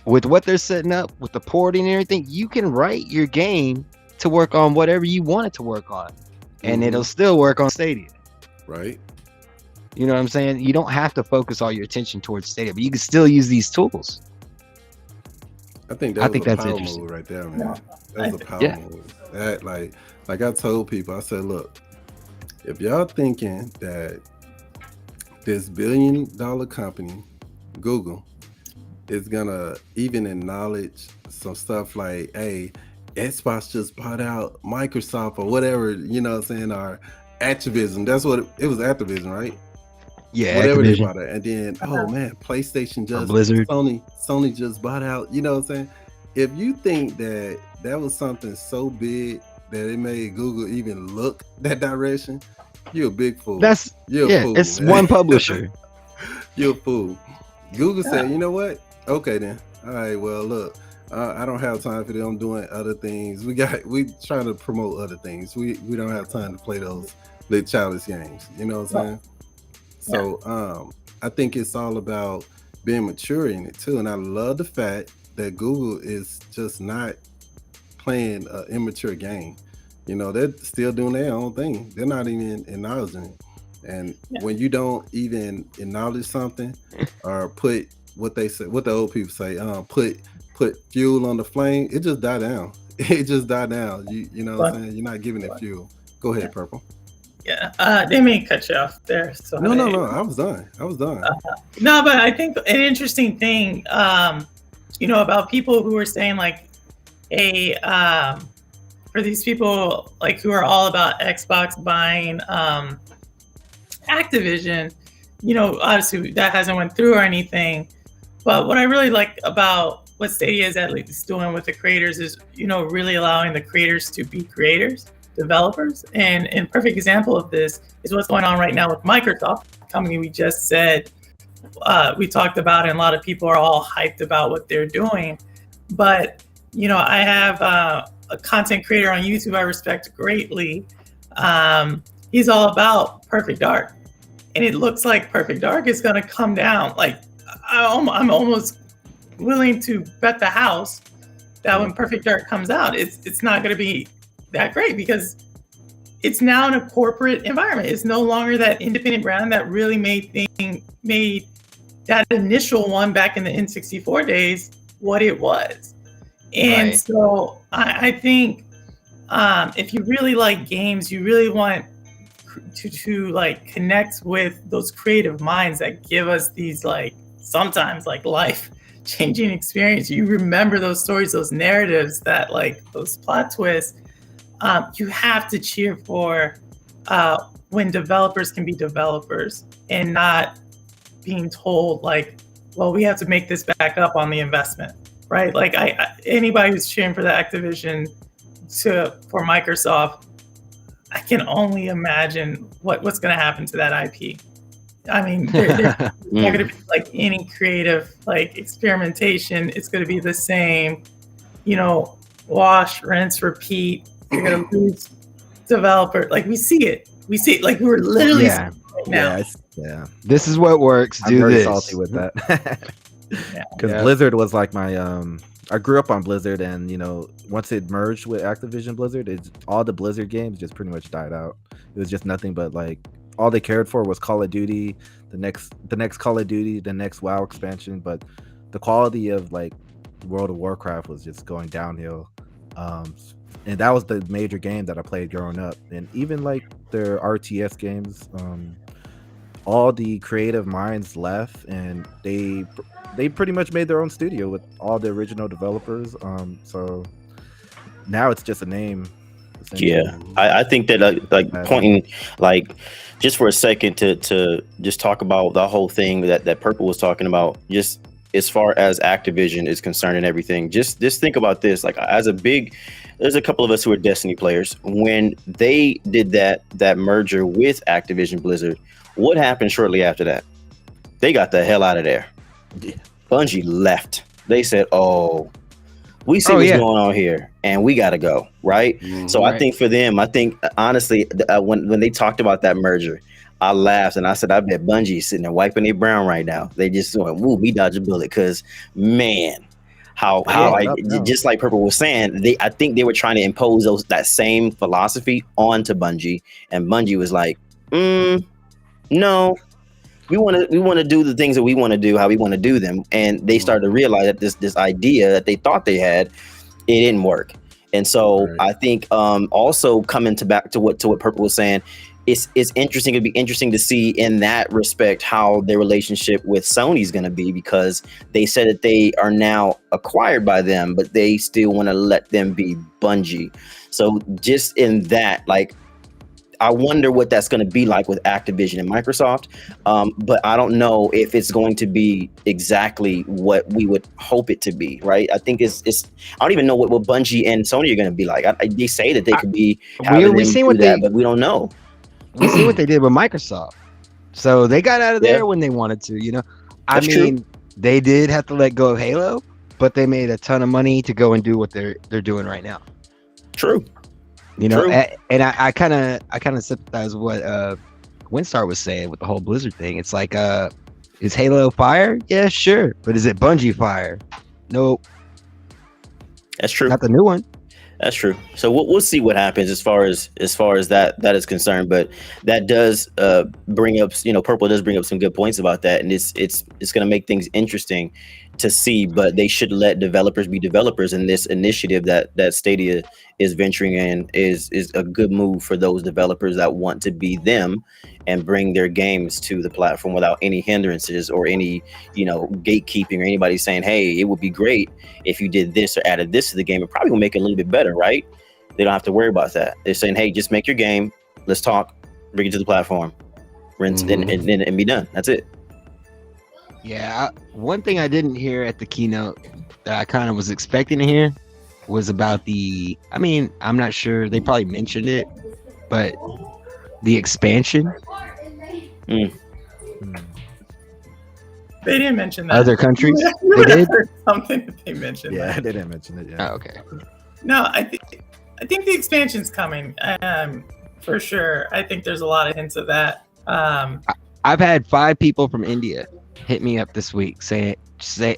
with what they're setting up, with the porting and everything, you can write your game to work on whatever you want it to work on, and it'll still work on Stadia. Right. You know what I'm saying? You don't have to focus all your attention towards Stadia, but you can still use these tools. I think that's a power move right there, man. That's a power move. That like I told people, I said, look, if y'all thinking that this $1 billion company, Google, is gonna even acknowledge some stuff like, hey, Xbox just bought out Microsoft or whatever, you know what I'm saying, or Activision. That's what it was, Activision, right? Yeah, whatever Activision. they bought out. And then, oh man, PlayStation just, Blizzard. Sony just bought out, you know what I'm saying? If you think that was something so big that it made Google even look that direction, you're a big fool. You're a fool, it's man. one publisher. You're a fool. Google said, you know what? Okay then. All right, well, look, I don't have time for them. I'm doing other things. We trying to promote other things. We don't have time to play those little childish games. You know what I'm saying? So I think it's all about being mature in it too. And I love the fact that Google is just not playing an immature game. You know, they're still doing their own thing. They're not even acknowledging it. And when you don't even acknowledge something or put what they say, what the old people say, put fuel on the flame, it just die down. It just die down. You know what I'm saying? You're not giving it fuel. Go ahead, Purple. Yeah, they may cut you off there. So no. I was done. No, but I think an interesting thing, about people who are saying like, hey, for these people like who are all about Xbox buying Activision, obviously that hasn't went through or anything. But what I really like about what Stadia is at least doing with the creators is, really allowing the creators to be creators, developers. And a perfect example of this is what's going on right now with Microsoft, the company we just said we talked about, and a lot of people are all hyped about what they're doing. But, I have a content creator on YouTube I respect greatly. He's all about Perfect Dark. And it looks like Perfect Dark is going to come down. Like, I'm almost willing to bet the house that when Perfect Dark comes out, it's not going to be that great because it's now in a corporate environment. It's no longer that independent brand that really made that initial one back in the N64 days what it was. And so I think if you really like games, you really want to like connect with those creative minds that give us these like sometimes like life-changing experience. You remember those stories, those narratives, that like those plot twists. You have to cheer for when developers can be developers and not being told like, well, we have to make this back up on the investment, right? Like anybody who's cheering for the Activision for Microsoft, I can only imagine what's going to happen to that IP. I mean, there's not going to be like any creative like experimentation. It's going to be the same, wash, rinse, repeat. You're going to lose developer. Like we see it. Like we're literally seeing now. Yeah. This is what works. I'm Do very this. salty with that. Yeah. Because Blizzard was like my I grew up on Blizzard, and once it merged with Activision Blizzard, all the Blizzard games just pretty much died out. It was just nothing but like all they cared for was Call of Duty, the next Call of Duty, the next WoW expansion, but the quality of like World of Warcraft was just going downhill. And that was the major game that I played growing up. And even like their RTS games, all the creative minds left, and they pretty much made their own studio with all the original developers. So now it's just a name. Yeah, I think that like pointing like just for a second to just talk about the whole thing that Purple was talking about, just as far as Activision is concerned and everything. Just think about this. Like there's a couple of us who are Destiny players. When they did that merger with Activision Blizzard, what happened shortly after that? They got the hell out of there. Yeah. Bungie left. They said, "Oh, we see what's going on here, and we got to go." Right. So I think for them, honestly, when they talked about that merger, I laughed and I said, "I bet Bungie's sitting there wiping their brown right now." They just went, "Woo, we dodged a bullet," because man, just like Purple was saying, I think they were trying to impose that same philosophy onto Bungie, and Bungie was like, "No, we want to do the things that we want to do, how we want to do them." And they started to realize that this idea that they thought they had, it didn't work. And so I think also coming back to what Purple was saying, it's interesting. It'd be interesting to see in that respect how their relationship with Sony is going to be, because they said that they are now acquired by them, but they still want to let them be Bungie. So just in that, like, I wonder what that's going to be like with Activision and Microsoft. But I don't know if it's going to be exactly what we would hope it to be, right? I think it's I don't even know what Bungie and Sony are going to be like. They say that they could be we seen what but we don't know. We see what they did with Microsoft. So they got out of there when they wanted to, That's true. They did have to let go of Halo, but they made a ton of money to go and do what they're doing right now. True. True. And I kind of sympathize with what Windstar was saying with the whole Blizzard thing. It's like, is Halo fire? Yeah, sure. But is it Bungie fire? Nope. That's true. Not the new one. That's true. So we'll see what happens as far as that is concerned. But that does bring up, Purple does bring up some good points about that, and it's going to make things interesting to see. But they should let developers be developers, and this initiative that Stadia is venturing in is a good move for those developers that want to be them and bring their games to the platform without any hindrances or any gatekeeping or anybody saying, "Hey, it would be great if you did this or added this to the game." It probably will make it a little bit better, right? They don't have to worry about that. They're saying, "Hey, just make your game. Let's talk. Bring it to the platform, rinse, and be done." That's it. Yeah, one thing I didn't hear at the keynote that I kind of was expecting to hear was about I'm not sure, they probably mentioned it, but the expansion. They didn't mention that. Other countries? They did? Something that they mentioned. Yeah, that. they didn't mention it. Yeah. Oh, okay. No, I think the expansion's coming. For sure. I think there's a lot of hints of that. I've had 5 people from India hit me up this week say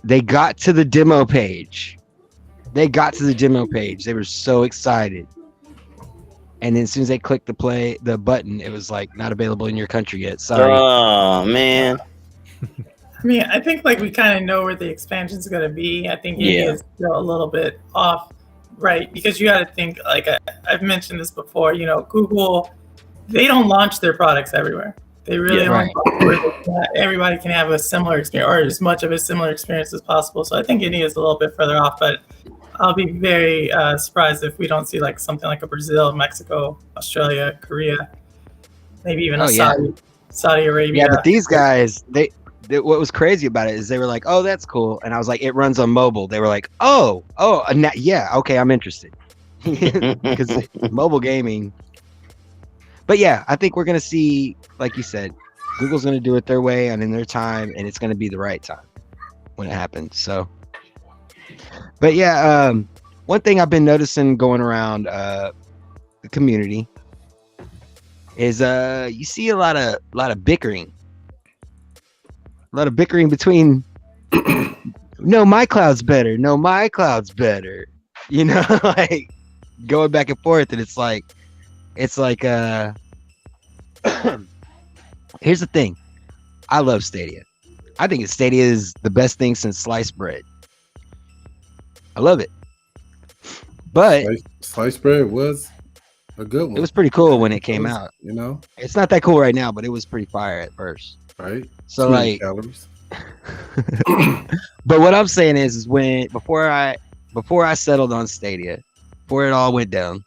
they got to the demo page. They were so excited. And then as soon as they clicked the button, it was like not available in your country yet. Sorry. Oh man. I think we kind of know where the expansion's going to be. I think India is still a little bit off, right? Because you got to think, I've mentioned this before, Google, they don't launch their products everywhere. They really everybody can have a similar experience, or as much of a similar experience as possible. So I think India is a little bit further off, but I'll be very surprised if we don't see something like a Brazil, Mexico, Australia, Korea, maybe even Saudi Arabia. Yeah, but these guys, what was crazy about it is they were like, "Oh, that's cool," and I was like, "It runs on mobile." They were like, "Oh, yeah, okay, I'm interested," because mobile gaming. But yeah, I think we're gonna see, like you said, Google's gonna do it their way and in their time, and it's gonna be the right time when it happens. So, but yeah, one thing I've been noticing going around the community is you see a lot of bickering. A lot of bickering between no, my cloud's better. No, my cloud's better. You know, like going back and forth, and it's like here's the thing. I love Stadia. I think Stadia is the best thing since sliced bread. I love it. But sliced bread was a good one. It was pretty cool when it came out. You know, it's not that cool right now, but it was pretty fire at first. Right. So like calories. But what I'm saying is before I settled on Stadia, before it all went down,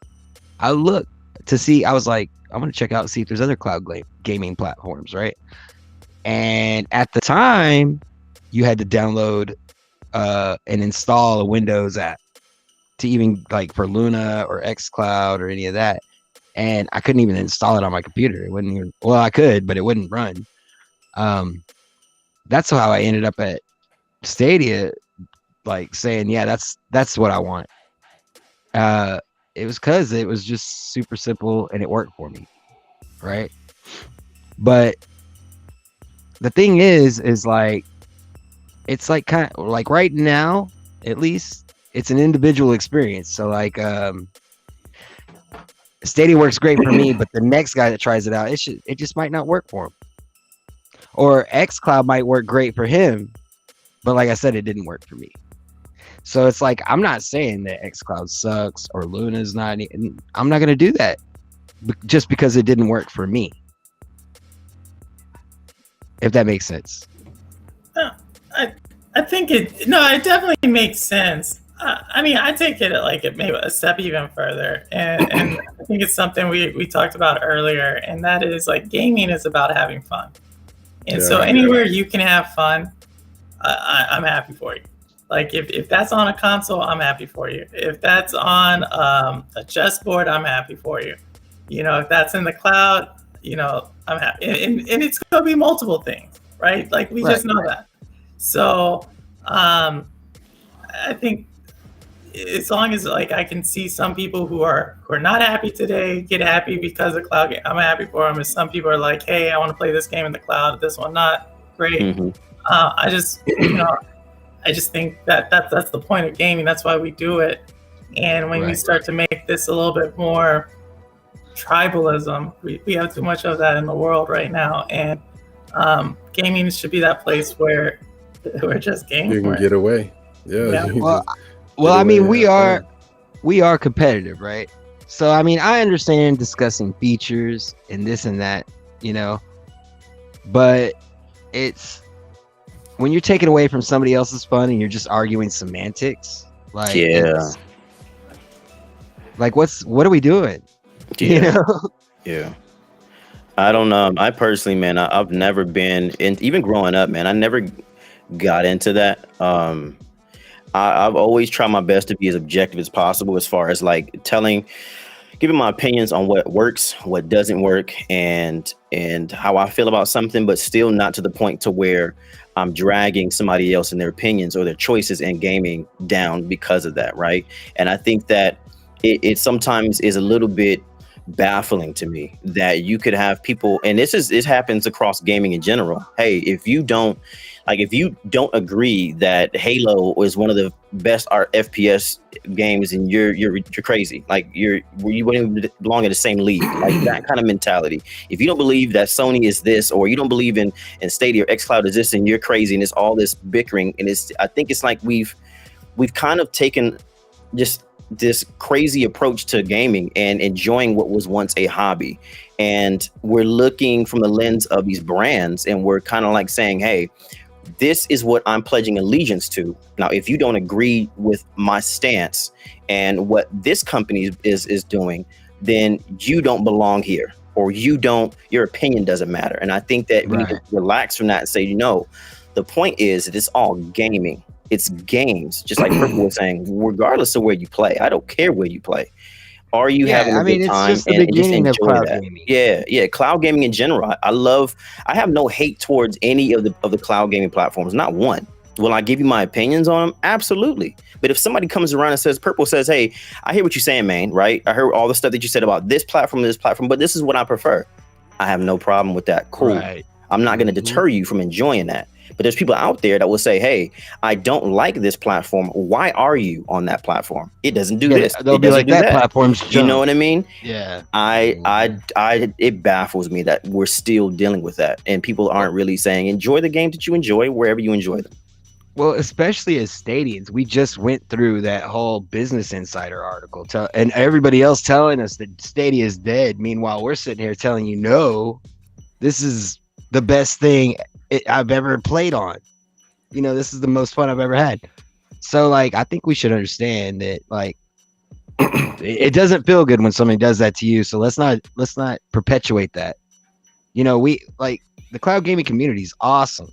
I looked to see. I was like, I'm gonna check out, see if there's other cloud gaming platforms, right? And at the time, you had to download and install a Windows app to even like for Luna or xCloud or any of that. And I couldn't even install it on my computer. It wouldn't even, well, I could, but it wouldn't run. That's how I ended up at Stadia, like saying, yeah, that's what I want. It was because it was just super simple and it worked for me, right? But the thing is like, it's like kind of like right now, at least it's an individual experience. So like, Stadia works great for me, but the next guy that tries it out, it just might not work for him. Or xCloud might work great for him, but like I said, it didn't work for me. So it's like, I'm not saying that xCloud sucks or Luna's not. I'm not going to do that just because it didn't work for me. If that makes sense. I think it definitely makes sense. I mean, I take it like it maybe a step even further, and I think it's something we talked about earlier, and that is like gaming is about having fun, and so anywhere you can have fun, I'm happy for you. Like if that's on a console, I'm happy for you. If that's on a chessboard, I'm happy for you. You know, if that's in the cloud, you know, I'm happy, and it's gonna be multiple things, right? Like we just know that. So I think as long as like I can see some people who are not happy today get happy because of cloud game, I'm happy for them. And some people are like, hey, I want to play this game in the cloud, this one not great. Mm-hmm. I just think that's the point of gaming. That's why we do it. And when we start to make this a little bit more tribalism, we have too much of that in the world right now. And gaming should be that place where we're just gaming. You can get away. Yeah. Well, I mean, we are competitive, right? So, I mean, I understand discussing features and this and that, you know, but it's when you're taking away from somebody else's fun and you're just arguing semantics, like, like what are we doing? Yeah. You know? Yeah. I don't know. I personally, man, I've never been in, even growing up, man, I never got into that. I've always tried my best to be as objective as possible as far as like giving my opinions on what works, what doesn't work, and how I feel about something, but still not to the point to where I'm dragging somebody else and their opinions or their choices in gaming down because of that, right? And I think that it sometimes is a little bit baffling to me that you could have people, and this happens across gaming in general. Hey, if you don't agree that Halo is one of the best FPS games, and you're crazy, like you wouldn't even belong in the same league, like that kind of mentality. If you don't believe that Sony is this, or you don't believe in Stadia or xCloud is this, and you're crazy, and it's all this bickering, and I think it's like we've kind of taken just this crazy approach to gaming and enjoying what was once a hobby, and we're looking from the lens of these brands, and we're kind of like saying, hey, this is what I'm pledging allegiance to. Now, if you don't agree with my stance and what this company is doing, then you don't belong here, or your opinion doesn't matter. And I think that we need to relax from that and say, you know, the point is that it's all gaming. It's games, just like Purple was saying, regardless of where you play. I don't care where you play. Are you having a good time? It's just the beginning of cloud gaming. Yeah, cloud gaming in general. I have no hate towards any of the cloud gaming platforms, not one. Will I give you my opinions on them? Absolutely. But if somebody comes around and says, Purple says, hey, I hear what you're saying, Mayne, right? I heard all the stuff that you said about this platform, but this is what I prefer. I have no problem with that. Cool. Right. I'm not going to deter you from enjoying that. But there's people out there that will say, hey, I don't like this platform. Why are you on that platform? It doesn't do this. They'll It be doesn't like, do that platform's junk. You know what I mean? Yeah. It baffles me that we're still dealing with that. And people aren't really saying, enjoy the game that you enjoy wherever you enjoy them. Well, especially as Stadians, we just went through that whole Business Insider article, and everybody else telling us that Stadia is dead. Meanwhile, we're sitting here telling you, no, this is the best thing I've ever played on. You know, this is the most fun I've ever had. So, like, I think we should understand that, like, it doesn't feel good when somebody does that to you. So let's not perpetuate that. You know, we like the cloud gaming community is awesome.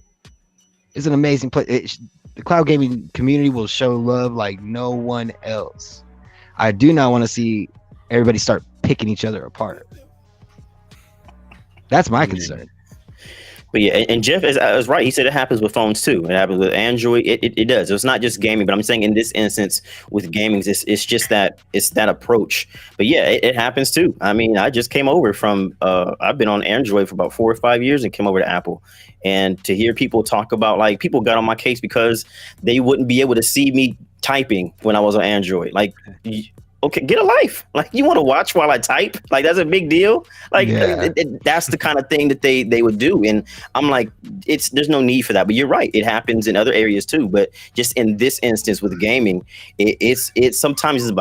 It's an amazing place. The cloud gaming community will show love like no one else. I do not want to see everybody start picking each other apart. That's my concern. But yeah, and Jeff is right. He said it happens with phones too. It happens with Android. It does. It's not just gaming, but I'm saying in this instance with gaming, it's just that it's that approach. But yeah, it happens too. I mean, I just came over from I've been on Android for about 4 or 5 years and came over to Apple. And to hear people talk about, like, people got on my case because they wouldn't be able to see me typing when I was on Android. Like, okay, get a life. Like, you want to watch while I type? Like, that's a big deal. Like, that's the kind of thing that they would do. And I'm like, there's no need for that. But you're right. It happens in other areas too. But just in this instance with gaming, it sometimes is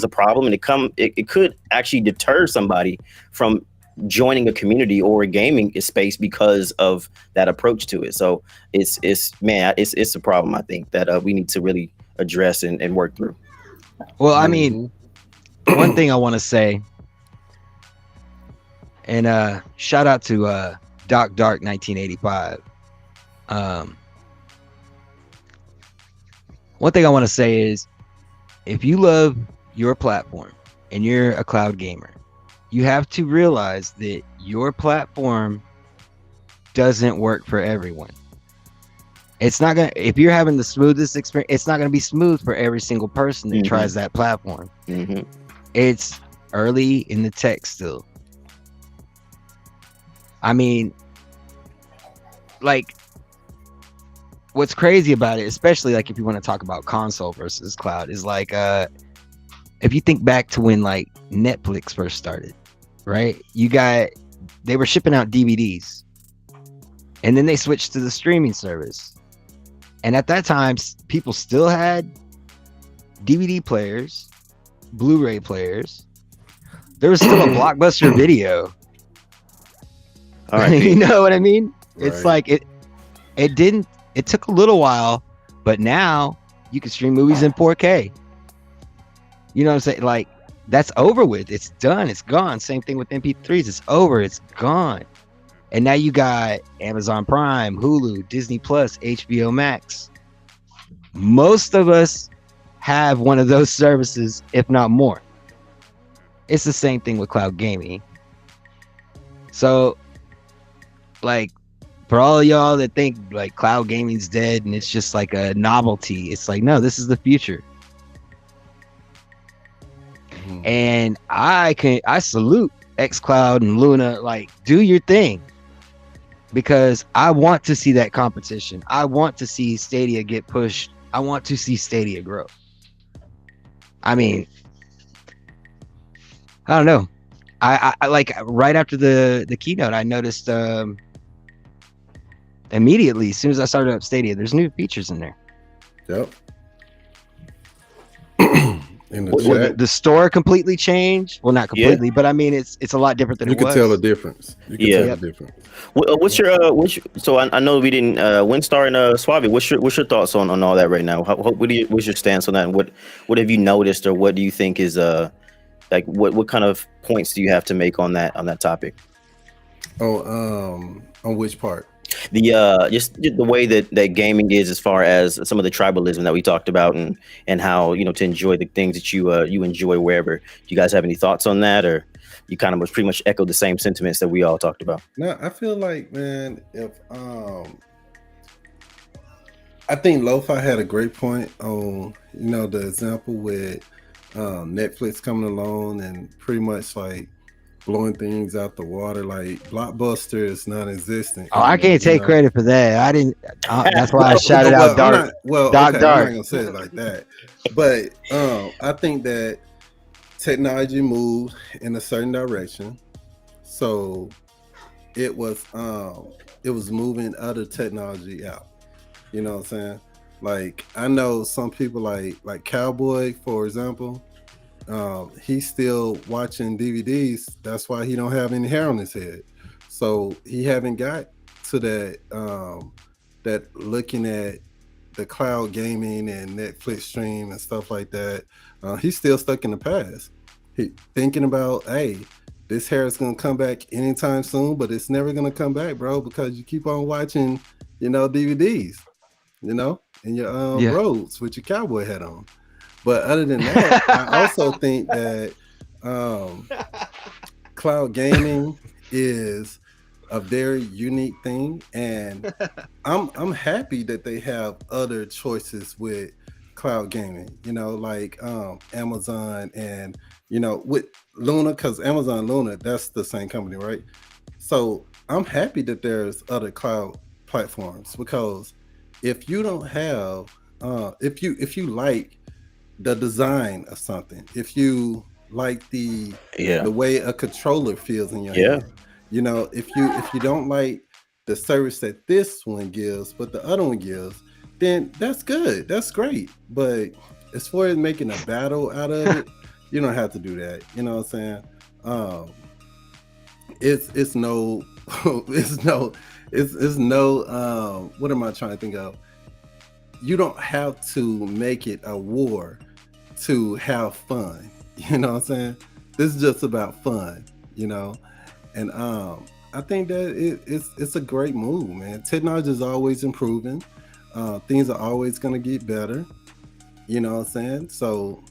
a problem, and it could actually deter somebody from joining a community or a gaming space because of that approach to it. So it's a problem, I think, that we need to really address and work through. Well, I mean, one thing I want to say, and shout out to Doc Dark 1985. One thing I want to say is, if you love your platform and you're a cloud gamer, you have to realize that your platform doesn't work for everyone. It's not gonna, if you're having the smoothest experience, it's not gonna be smooth for every single person that tries that platform. It's early in the tech still. I mean, like, what's crazy about it, especially like if you want to talk about console versus cloud, is like if you think back to when like Netflix first started, right? They were shipping out DVDs, and then they switched to the streaming service. And at that time, people still had DVD players, Blu-ray players. There was still a Blockbuster Video. All right. You know what I mean? Right. It's like it took a little while, but now you can stream movies in 4K. You know what I'm saying? Like, that's over with. It's done. It's gone. Same thing with MP3s. It's over. It's gone. And now you got Amazon Prime, Hulu, Disney Plus, HBO Max. Most of us have one of those services, if not more. It's the same thing with cloud gaming. So, like, for all of y'all that think like cloud gaming's dead and it's just like a novelty, it's like, no, this is the future. And I salute xCloud and Luna. Like, do your thing, because I want to see that competition. I want to see Stadia get pushed. I want to see Stadia grow. I mean, I don't know. I like, right after the keynote, I noticed immediately, as soon as I started up Stadia, there's new features in there. Yep. In the store completely changed. Well, not completely, but I mean, it's a lot different than you it was. You can tell the difference. You can tell the difference. What's your so I know we didn't Windstar and Suave. What's your thoughts on all that right now? What's your stance on that? And what have you noticed, or what do you think is like what kind of points do you have to make on that topic? On which part? The just the way that gaming is, as far as some of the tribalism that we talked about, and how, you know, to enjoy the things that you enjoy wherever. Do you guys have any thoughts on that, or you kind of pretty much echo the same sentiments that we all talked about? No, I feel like, man, I think LoFi had a great point on, the example with Netflix coming along and pretty much like blowing things out the water. Like Blockbuster is non-existent. Oh, I can't take credit for that. I didn't. That's why I shouted out I'm Dark. not, Dark. I'm not gonna say it like that. But I think that technology moved in a certain direction, so it was moving other technology out. You know what I'm saying? Like I know some people like Cowboy, for example. He's still watching DVDs. That's why he don't have any hair on his head. So he haven't got to that looking at the cloud gaming and Netflix stream and stuff like that. He's still stuck in the past. He thinking about, hey, this hair is gonna come back anytime soon, but it's never gonna come back, bro, because you keep on watching, DVDs, in your roads with your cowboy hat on. But other than that, I also think that cloud gaming is a very unique thing, and I'm happy that they have other choices with cloud gaming. Like Amazon and with Luna, because Amazon Luna, that's the same company, right? So I'm happy that there's other cloud platforms, because if you don't have, if you like the design of something, if you like the way a controller feels in your hand, if you don't like the service that this one gives but the other one gives, then that's good, that's great. But as far as making a battle out of it, you don't have to do that. You know what I'm saying? It's no what am I trying to think of? You don't have to make it a war to have fun. You know what I'm saying? This is just about fun, and I think that it's a great move, man. Technology is always improving. Things are always going to get better. You know what I'm saying? So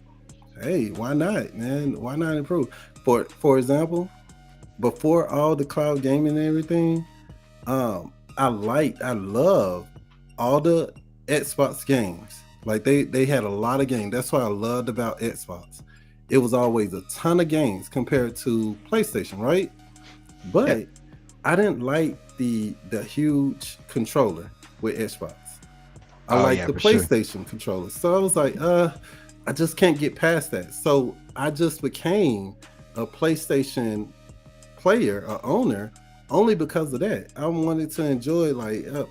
hey, why not, man? Why not improve? For example, before all the cloud gaming and everything, I love all the Xbox games. Like they had a lot of games. That's what I loved about Xbox. It was always a ton of games compared to PlayStation, right? But I didn't like the huge controller with Xbox. I like the PlayStation controller. So I was like, I just can't get past that. So I just became a PlayStation player, a owner, only because of that. I wanted to enjoy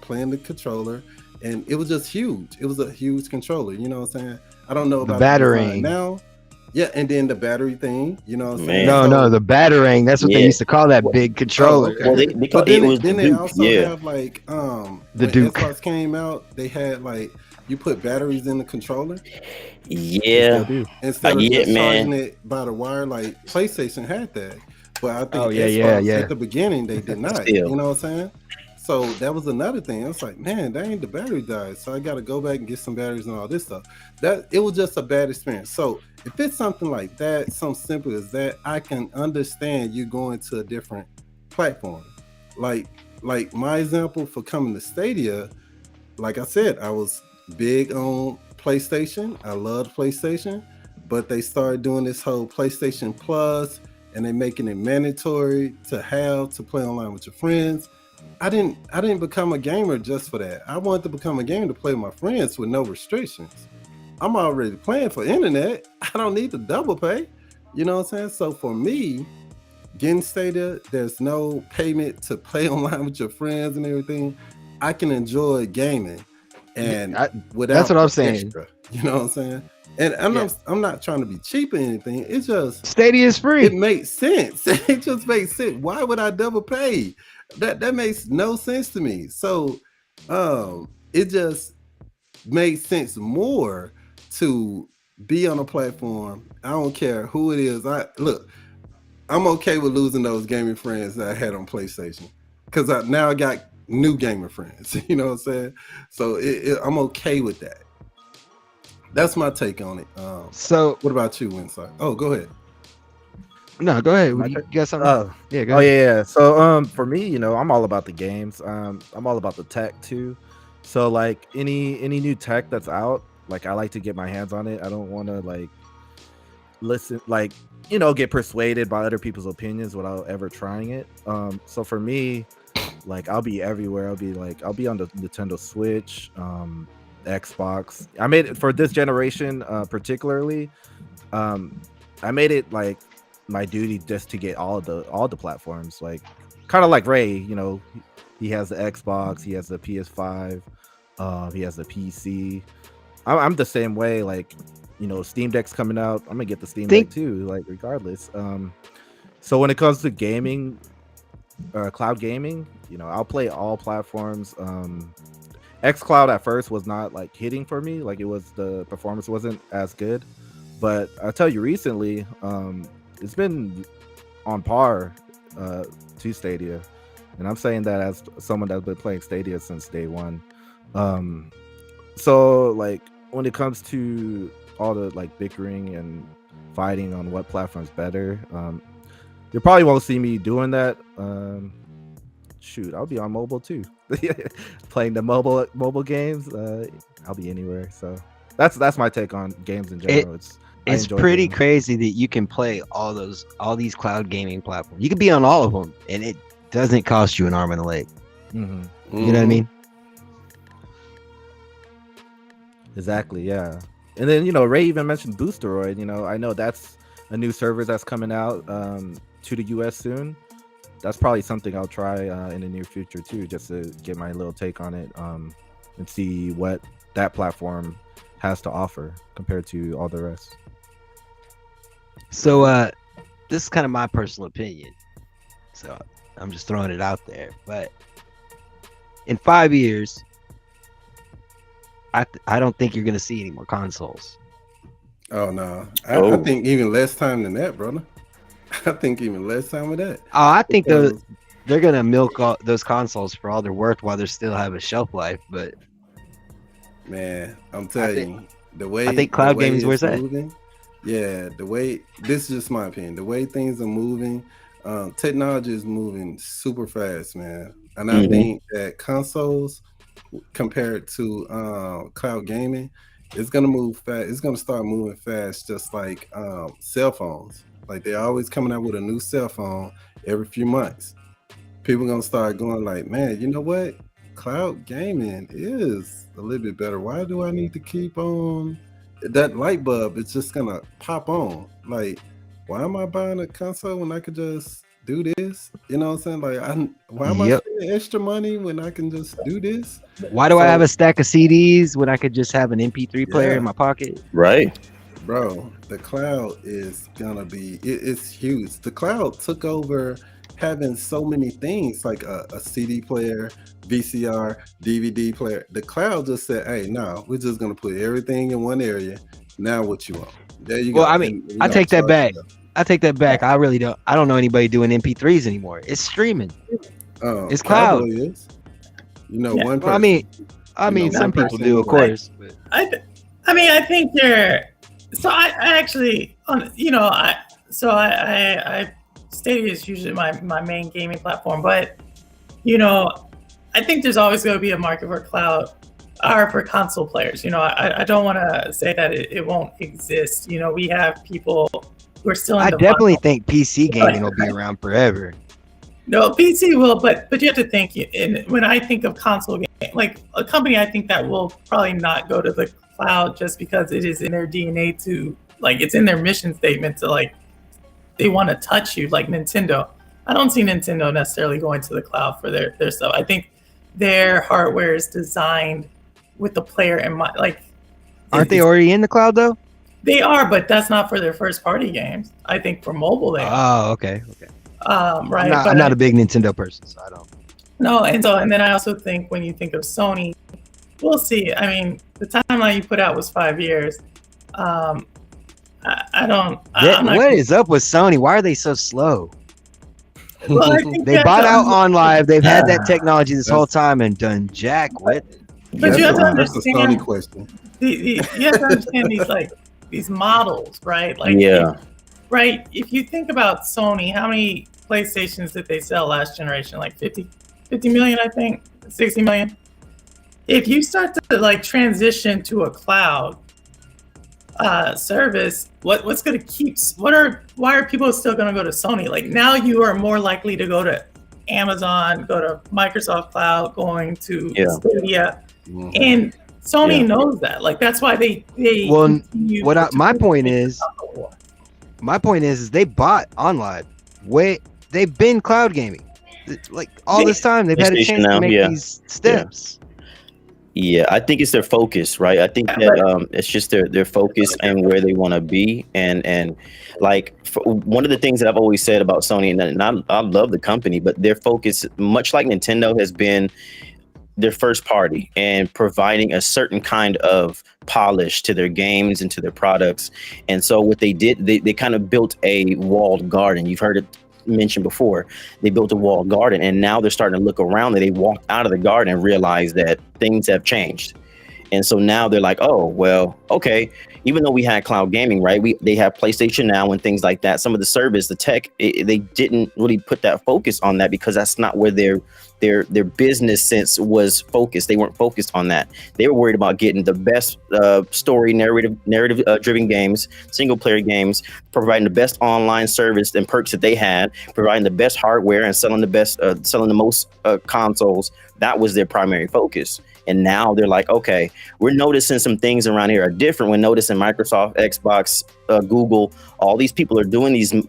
playing the controller, and it was just huge. It was a huge controller. You know what I'm saying? I don't know about the battering now. Yeah, and then the battery thing. You know what I'm saying? No, the battering. That's what they used to call that big controller. Well, they also have the Duke. Xbox came out, they had you put batteries in the controller. Yeah. Instead of just charging it by the wire, like PlayStation had that. But I think Xbox at the beginning they did not. You know what I'm saying? So that was another thing. I was like, man, that ain't the battery died. So I got to go back and get some batteries and all this stuff. That it was just a bad experience. So if it's something like that, something simple as that, I can understand you going to a different platform. Like my example for coming to Stadia, like I said, I was big on PlayStation. I loved PlayStation, but they started doing this whole PlayStation Plus, and they making it mandatory to play online with your friends. I didn't become a gamer just for that. I wanted to become a gamer to play with my friends with no restrictions. I'm already playing for internet. I don't need to double pay. You know what I'm saying? So for me, getting Stadia, there's no payment to play online with your friends and everything. I can enjoy gaming, and without that's what I'm saying. Extra, you know what I'm saying? And I'm not trying to be cheap or anything. It's just Stadia is free. It makes sense. It just makes sense. Why would I double pay? That makes no sense to me. So it just makes sense more to be on a platform. I don't care who it is. I'm okay with losing those gaming friends that I had on PlayStation, because now I got new gamer friends. You know what I'm saying? So I'm okay with that. That's my take on it. So what about you, Windstar? Oh, go ahead. No, go ahead. You got something? Go ahead. So for me, I'm all about the games. I'm all about the tech too. So like any new tech that's out, like I like to get my hands on it. I don't want to like listen, like, you know, get persuaded by other people's opinions without ever trying it. So for me, like I'll be everywhere. I'll be on the Nintendo Switch, Xbox. I made it for this generation, particularly. I made it like my duty just to get all the platforms, like kind of like Ray, you know, he has the Xbox, he has the PS5, he has the PC. I'm the same way. Like, you know, Steam Deck's coming out, I'm gonna get the Steam Deck too, like regardless. So when it comes to gaming, cloud gaming, you know, I'll play all platforms. xCloud at first was not like hitting for me, like the performance wasn't as good, but I'll tell you recently, it's been on par to Stadia, and I'm saying that as someone that's been playing Stadia since day one. So like when it comes to all the like bickering and fighting on what platform's better, you probably won't see me doing that. Shoot, I'll be on mobile too. Playing the mobile games, I'll be anywhere. So that's my take on games in general. It's pretty crazy that you can play all these cloud gaming platforms. You can be on all of them, and it doesn't cost you an arm and a leg. Mm-hmm. You know what I mean? Exactly, yeah. And then, you know, Ray even mentioned Boosteroid. You know, I know that's a new server that's coming out to the US soon. That's probably something I'll try in the near future too, just to get my little take on it, and see what that platform has to offer compared to all the rest. So this is kind of my personal opinion, so I'm just throwing it out there, but in 5 years I don't think you're gonna see any more consoles. Oh no, I think even less time than that, brother. I think even less time with that. Oh, I think they're gonna milk all those consoles for all they're worth while they still have a shelf life. But man, I'm telling you, the way I think cloud gaming is where it's at. Yeah, the way, this is just my opinion. The way things are moving, technology is moving super fast, man. And I think that consoles compared to cloud gaming, it's gonna move fast. It's gonna start moving fast, just like cell phones. Like they're always coming out with a new cell phone every few months. People gonna start going like, man, you know what? Cloud gaming is a little bit better. Why do I need to keep on that light bulb? It's just gonna pop on. Like, why am I buying a console when I could just do this? You know what I'm saying? Like, why am I spending extra money when I can just do this? Why do I have a stack of CDs when I could just have an MP3 player in my pocket? Right. Bro, the cloud is gonna be, it's huge. The cloud took over having so many things, like a CD player, VCR, DVD player. The cloud just said, hey, no, we're just gonna put everything in one area. Now what you want? There you go. Well, I mean, I take that back. I take that back. I don't know anybody doing MP3s anymore. It's streaming. It's cloud. Really is. You know, one person. Well, I mean, some people do, of course. But. I think you're. So I actually, you know, I Stadia is usually my main gaming platform, but you know, I think there's always going to be a market for cloud or for console players. You know, I don't want to say that it won't exist. You know, we have people who are still in I definitely think PC gaming will be around forever. No, PC will, but you have to think, when I think of console game, like a company, I think that will probably not go to the cloud just because it is in their DNA to, like, it's in their mission statement to, like, they want to touch you, like Nintendo. I don't see Nintendo necessarily going to the cloud for their stuff. I think their hardware is designed with the player in mind. Like, aren't they already in the cloud though? They are, but that's not for their first party games. I think for mobile they are. Oh, okay. Right. I'm not a big Nintendo person, so I don't. No, and then I also think when you think of Sony, we'll see. I mean, the timeline you put out was 5 years. What is up with Sony? Why are they so slow? Well, I think they bought out OnLive. They've had that technology this whole time and done jack with it. But you have to That's a Sony question. You have to understand these models, right? Like, right. If you think about Sony, how many PlayStations did they sell last generation? Like 50 million, I think, 60 million. if you start to like transition to a cloud service, what's going to keep? Why are people still going to go to Sony? Like now, you are more likely to go to Amazon, go to Microsoft Cloud, going to Stadia, and Sony knows that. Like that's why they well. My point is they bought OnLive. They've been cloud gaming like all this time. They've had a chance to make these steps. Yeah, I think it's their focus, right? I think that it's just their focus and where they want to be, and like one of the things that I've always said about Sony, and I love the company, but their focus, much like Nintendo, has been their first party and providing a certain kind of polish to their games and to their products. And so what they did, they kind of built a walled garden. You've heard it mentioned before. They built a walled garden, and now they're starting to look around, and they walked out of the garden and realize that things have changed. And so now they're like, oh, well, okay, even though we had cloud gaming, right? They have PlayStation Now and things like that. Some of the service, the tech, they didn't really put that focus on that because that's not where their business sense was focused. They weren't focused on that. They were worried about getting the best story narrative driven games, single player games, providing the best online service and perks that they had, providing the best hardware and selling the most consoles. That was their primary focus. And now they're like, okay, we're noticing some things around here are different. We're noticing Microsoft, Xbox, Google, all these people are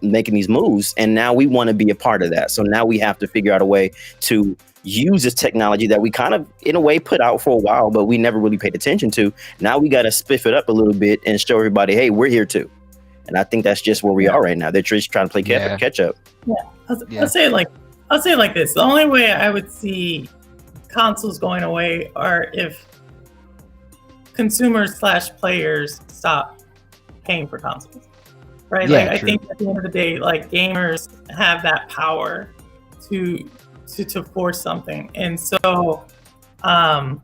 making these moves. And now we want to be a part of that. So now we have to figure out a way to use this technology that we kind of, in a way, put out for a while, but we never really paid attention to. Now we got to spiff it up a little bit and show everybody, hey, we're here too. And I think that's just where we are right now. They're just trying to play catch up. I'll say it like this. The only way I would see consoles going away are if consumers/players stop paying for consoles, right? Yeah, like I think at the end of the day, like gamers have that power to force something, and so I'm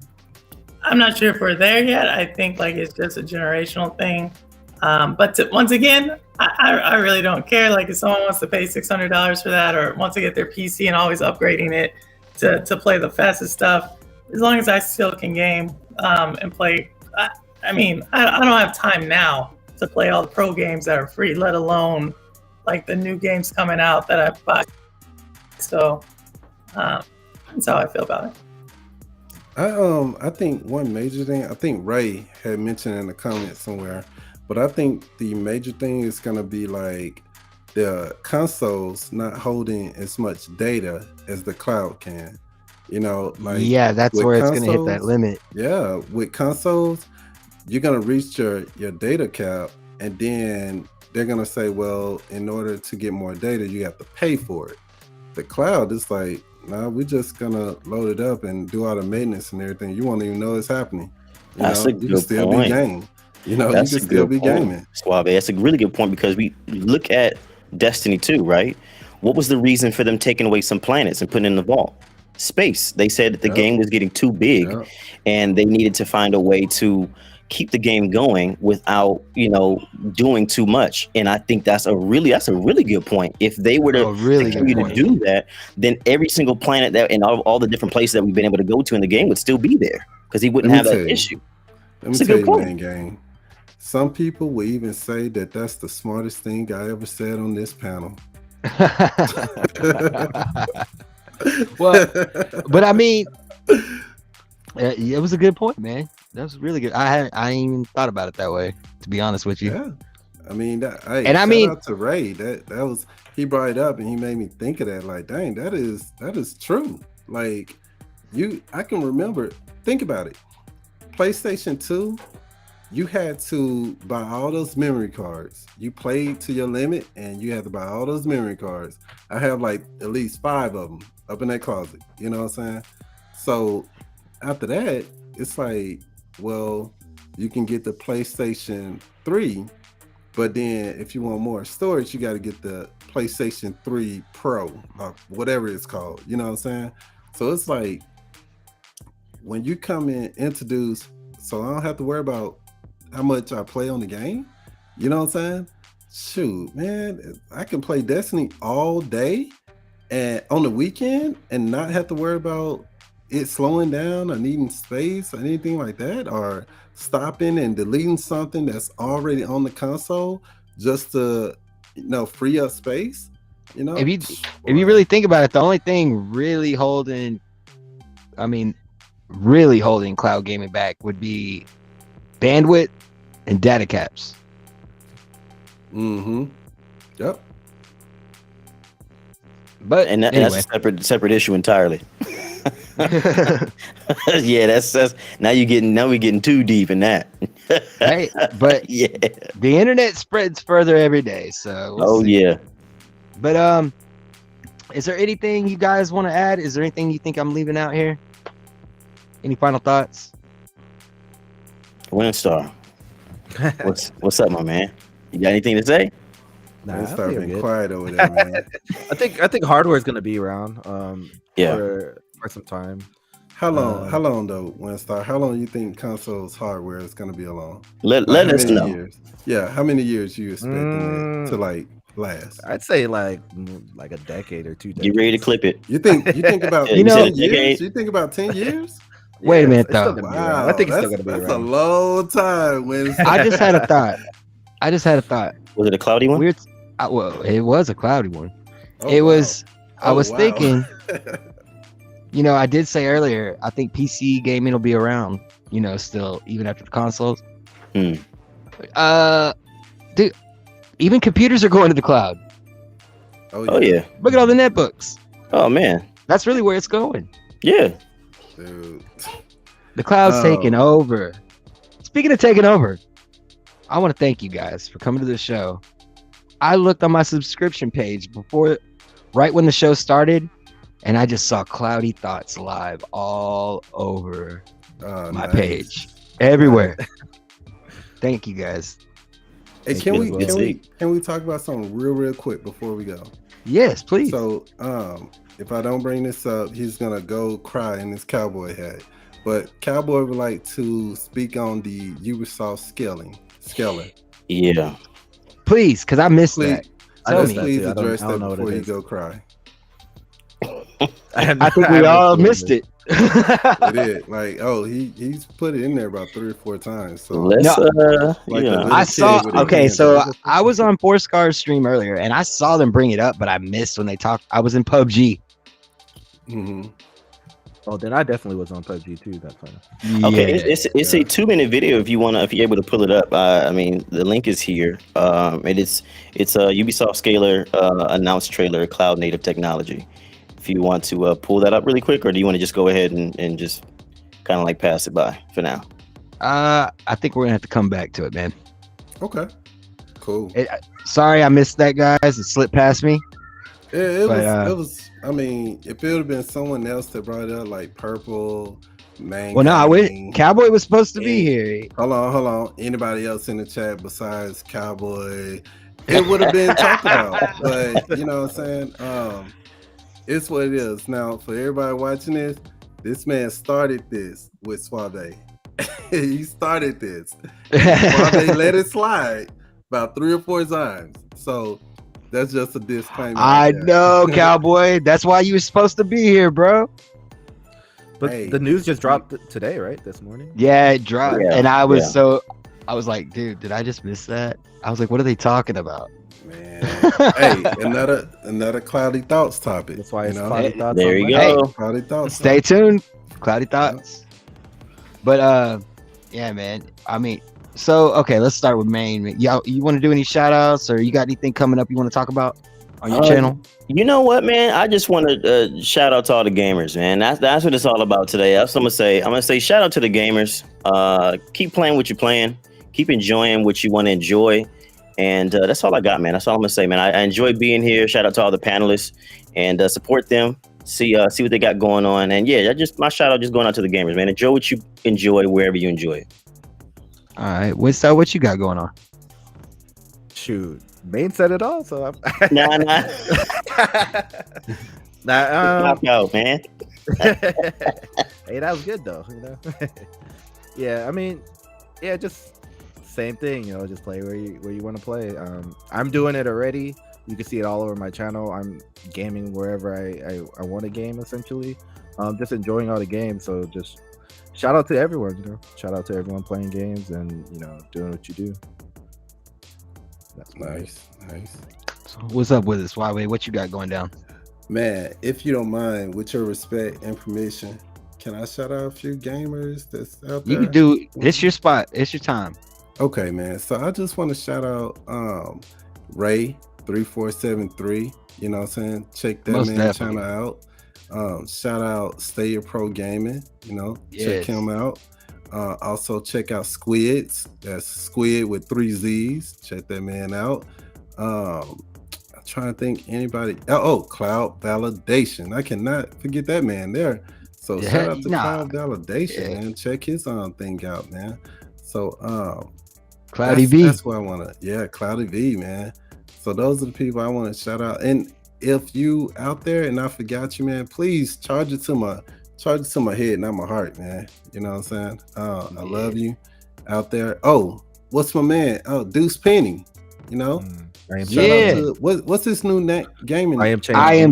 not sure if we're there yet. I think like it's just a generational thing, but once again, I really don't care. Like if someone wants to pay $600 for that, or wants to get their PC and always upgrading it to play the fastest stuff, as long as I still can game and play. I mean, I don't have time now to play all the pro games that are free, let alone like the new games coming out that I buy. So that's how I feel about it. I think one major thing, I think Ray had mentioned in the comments somewhere, but I think the major thing is going to be like the consoles not holding as much data as the cloud can. You know, like that's where it's going to hit that limit. Yeah, with consoles, you're going to reach your data cap, and then they're going to say, well, in order to get more data, you have to pay for it. The cloud is like, nah, we're just going to load it up and do all the maintenance and everything. You won't even know it's happening. You can still be gaming. You know, that's you can still be gaming. Suave, that's a really good point, because we look at Destiny 2, right? What was the reason for them taking away some planets and putting in the vault? Space. They said that the game was getting too big, and they needed to find a way to keep the game going without, doing too much. And I think that's a really good point. If they were to continue to do that, then every single planet that and all the different places that we've been able to go to in the game would still be there, because he wouldn't have that issue. Let me tell you, Mayne Games. Some people will even say that that's the smartest thing I ever said on this panel. Well, but I mean, it was a good point, man. That was really good. I ain't even thought about it that way, to be honest with you. Yeah, I mean, shout out to Ray. That was, he brought it up and he made me think of that. Like, dang, that is true. Like, I can remember. Think about it. PlayStation 2. You had to buy all those memory cards. You played to your limit, and you had to buy all those memory cards. I have like at least 5 of them up in that closet. You know what I'm saying? So after that, it's like, well, you can get the PlayStation 3, but then if you want more storage, you got to get the PlayStation 3 Pro, or whatever it's called. You know what I'm saying? So it's like, when you come in, introduce, so I don't have to worry about how much I play on the game. You know what I'm saying? Shoot, man, I can play Destiny all day and on the weekend and not have to worry about it slowing down or needing space or anything like that, or stopping and deleting something that's already on the console just to free up space? If you really think about it, the only thing really holding cloud gaming back would be bandwidth and data caps. Yep. But and anyway. that's a separate issue entirely. Yeah, that's now we're getting too deep in that. Right, but yeah, the internet spreads further every day, so we'll see. Yeah. But is there anything you guys want to add? Is there anything you think I'm leaving out here? Any final thoughts? Windstar, what's up, my man? You got anything to say? Nah, It's I start think I'm being good. quiet over there, man. I think hardware is gonna be around. Yeah. For some time. How long though, Windstar? How long you think consoles hardware is going to be along? Let How us many know. years? Yeah, how many years you expecting it to last? I'd say like a decade or 2 decades. You ready to clip it? You think about You know- 10 years? You think about 10 years? Wait a minute, it's still though. gonna be around. I think it's still gonna be that's around. a long time. Windstar. I just had a thought. Was it a cloudy one? Well, it was a cloudy one. Oh, it wow. was. I Oh, was wow. thinking. I did say earlier, I think PC gaming will be around, still, even after the consoles. Hmm. Dude, even computers are going to the cloud. Oh yeah. Look at all the netbooks. Oh man. That's really where it's going. Yeah. Dude. The cloud's Oh. taking over. Speaking of taking over, I want to thank you guys for coming to the show. I looked on my subscription page right when the show started, and I just saw Cloudy Thoughts live all over my Nice. page, everywhere. Thank you guys. Hey, Thank can you we as well. can we talk about something real quick before we go? Yes, please. So, if I don't bring this up, he's gonna go cry in his cowboy hat. But Cowboy would like to speak on the Ubisoft scaling. Yeah. Please, because I missed Please, that. Tell missed me. that. please too. I don't- address I don't that know what before it you is. go cry. I think we all missed it. It is like, he's put it in there about 3 or 4 times. So Let's like a yeah. little I saw. kid with his Okay, hands so up. I was on Fourscar's stream earlier, and I saw them bring it up, but I missed when they talked. I was in PUBG. Mhm. Oh, then I definitely was on PUBG too that time. Okay, Yeah. it's a 2-minute video if you're able to pull it up. I mean, the link is here. It's a Ubisoft Scalar announced trailer, cloud native technology. If you want to pull that up really quick, or do you want to just go ahead and just kind of like pass it by for now? I think we're gonna have to come back to it, man. Okay. Cool. Sorry, I missed that, guys. It slipped past me. It But, was. I mean, if it would have been someone else that brought it up, like Purple, Mayne Well, no, I wish Games. Cowboy was supposed to be Hey. here. Hold on. Anybody else in the chat besides Cowboy? It would have been talked about. But you know what I'm saying? It's what it is. Now, for everybody watching this man started this with Suave. He started this. Suave let it slide about 3 or 4 times. So that's just a disclaimer. I right there. know, Cowboy. That's why you were supposed to be here, bro. But Hey. the news just dropped today, right? This morning. Yeah, it dropped, Yeah, and I was yeah. I was like, dude, did I just miss that? I was like, what are they talking about? Man. Hey, another cloudy thoughts topic. That's why it's you know? Cloudy Thoughts. There on you Monday. go. Cloudy thoughts. Stay tuned. Cloudy Thoughts. But yeah, man. I mean, so okay, let's start with Mayne. You want to do any shout outs, or you got anything coming up you want to talk about on your channel? You know what, man? I just want to shout out to all the gamers, man. That's what it's all about today. That's what I'm gonna say. I'm gonna say shout out to the gamers. Keep playing what you're playing. Keep enjoying what you want to enjoy. And that's all I got, man. That's all I'm gonna say, man. I enjoy being here. Shout out to all the panelists and support them. See what they got going on. And yeah, my shout out just going out to the gamers, man. Enjoy what you enjoy wherever you enjoy it. All right, Windstar, what you got going on? Shoot, Mayne said it all. So Nah. Nah, Out, man. hey, that was good though. Yeah, I mean, yeah, just same thing. Just play where you want to play. I'm doing it already. You can see it all over my channel. I'm gaming wherever I want to game, essentially. Just enjoying all the games. So just shout out to everyone, you know. Shout out to everyone playing games and, you know, doing what you do. That's Nice. So what's up with us? Why? What you got going down? Man, if you don't mind, with your respect and permission, can I shout out a few gamers that's out there? You can do. It's your spot. It's your time. Okay, man. So I just want to shout out Ray3473. You know what I'm saying? Check that Most man definitely. channel out. Shout out Stadia Pro Gaming. You know, check Yes. him out. Also check out SQUIDdzz. That's Squid with 3 Z's. Check that man out. I'm trying to think anybody. Oh, Cloud Validation. I cannot forget that man there. So Yeah, shout out to nah. Cloud Validation, Yeah. man. Check his thing out, man. So Cloudy V. that's what I want to. Yeah, Cloudy V, man. So those are the people I want to shout out. And if you out there and I forgot you, man, please charge it to my head, not my heart, man. You know what I'm saying? I love you out there. Oh, what's my man? Oh, Deuce Penny. You know, shout out to what's his new gaming? I am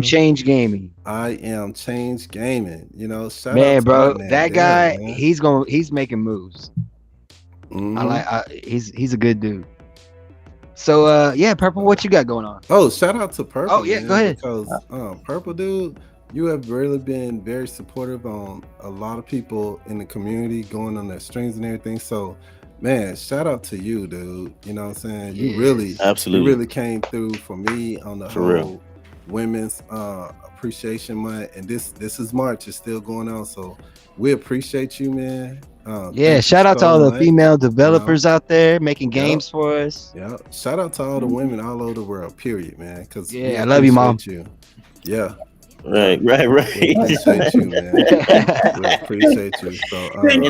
Change Gaming. I am Change Gaming. You know, shout out Man, to bro, my man that there, guy, man. he's making moves. Mhm. He's a good dude. So yeah, Purple, what you got going on? Oh, shout out to Purple. Oh, yeah, man, go ahead. Because Purple dude, you have really been very supportive on a lot of people in the community going on their streams and everything. So, man, shout out to you, dude. You know what I'm saying? You really, Absolutely. you really came through for me on the For whole real. Women's Appreciation Month, and this is March. It's still going on, so we appreciate you, man. Yeah, thank shout you out to so all the much. female developers out there making Yep. games for us. Yeah, shout out to all the women all over the world. Period, man. Because Yeah, I love you, Mom. You. Yeah. Right. We appreciate you, man. We appreciate you. So, And thank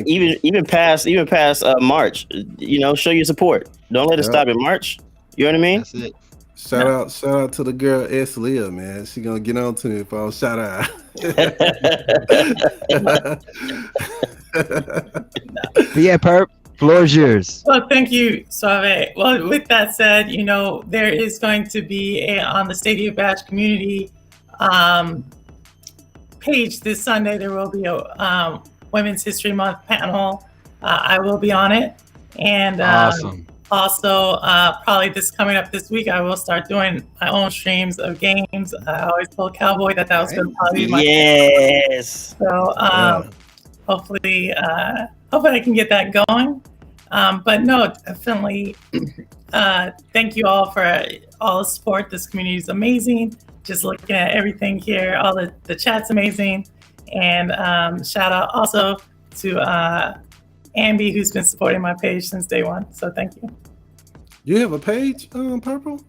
you. even past March, you know, show your support. Don't let it Yep. stop in March. You know what I mean? That's it. Shout out to the girl S. Leah, man. She gonna get on to me if I don't shout her out. But yeah, Perp, floor's yours. Well, thank you, Suave. Well, with that said, you know, there is going to be on the Stadia Badge community page this Sunday. There will be a Women's History Month panel. I will be on it. And Awesome. also, probably coming up this week, I will start doing my own streams of games. I always told Cowboy that was going to probably be my Yes. So hopefully I can get that going. But no, definitely thank you all for all the support. This community is amazing. Just looking at everything here, all the chat's amazing. And shout out also to Ambi, who's been supporting my page since day one. So thank you. You have a page, Purple?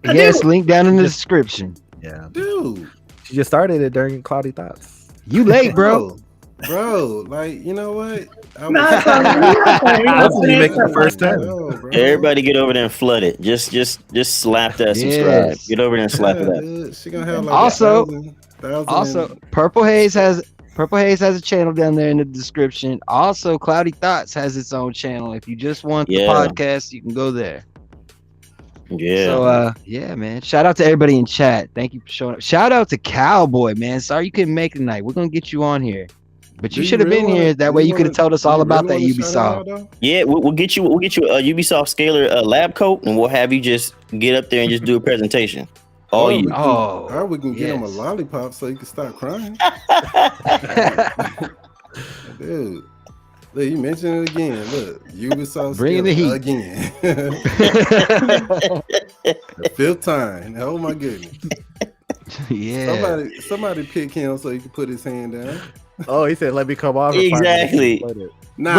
Yes, link down in the description. Yeah. Dude. She just started it during Cloudy Thoughts. You late, bro. Bro, like, you know what? That's when you make the first time. Everybody get over there and flood it. Just slap that subscribe. Yes. Get over there and slap it up. Dude, she gonna have like Also, 1,000 PurpleHaze has a channel down there in the description. Also, Cloudy Thoughts has its own channel. If you just want the Yeah. podcast, you can go there. Yeah. So yeah, man. Shout out to everybody in chat. Thank you for showing up. Shout out to Cowboy, man. Sorry you couldn't make it tonight. We're gonna get you on here. But you should have been here. That way you could have told us all about that Ubisoft. Yeah, we'll get you a Ubisoft Scalar lab coat, and we'll have you just get up there and just do a presentation. All you. Or we can get him a lollipop so he can start crying. Dude, look, you mentioned it again. Look, Ubisoft Bring the heat again. The 5th time. Oh my goodness. Yeah. Somebody pick him so he can put his hand down. Oh, he said, "Let me come off." Exactly. But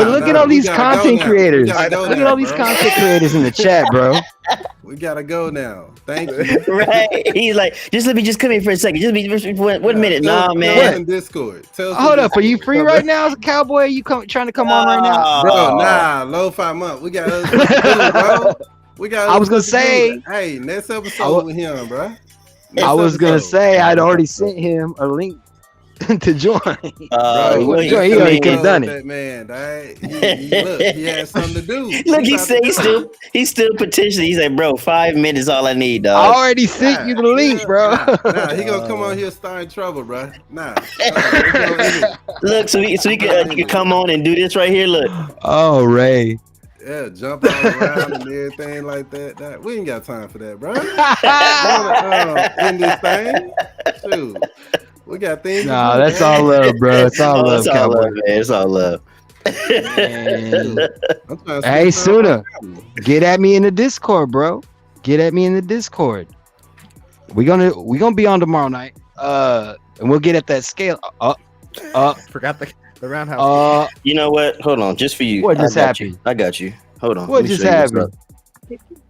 look at all these content creators. Look at all these content creators in the chat, bro. We gotta go now. Thank you. Right? He's like, let me come in for a second. Just 1 minute. Nah, man. Discord. Hold up, are you free right now, Cowboy? You trying to come on right now? Bro, nah, LoFi Monk. We got other stuff to do, bro. We got. I was gonna say, hey, next episode with him, bro. I was gonna say I'd already sent him a link. to join. Bro, he already could have done it. That man, right? He had something to do. Look, he's still petitioning. He said, "Bro, 5 minutes all I need, dog." I already sent you the link, bro. Nah, he gonna come on here starting trouble, bro. Nah. Look, so he can come on and do this right here. Look. Oh, Ray. Yeah, jump all around and everything like that. We ain't got time for that, bro. In this thing, shoot. We got things. Nah, that's all love, bro. It's all love, Cowboy. Man. It's all love. Hey, Suna, get at me in the Discord, bro. Get at me in the Discord. We gonna be on tomorrow night. And we'll get at that scale. Forgot the roundhouse. You know what? Hold on, just for you. What just happened? I got you. Hold on. What just happened?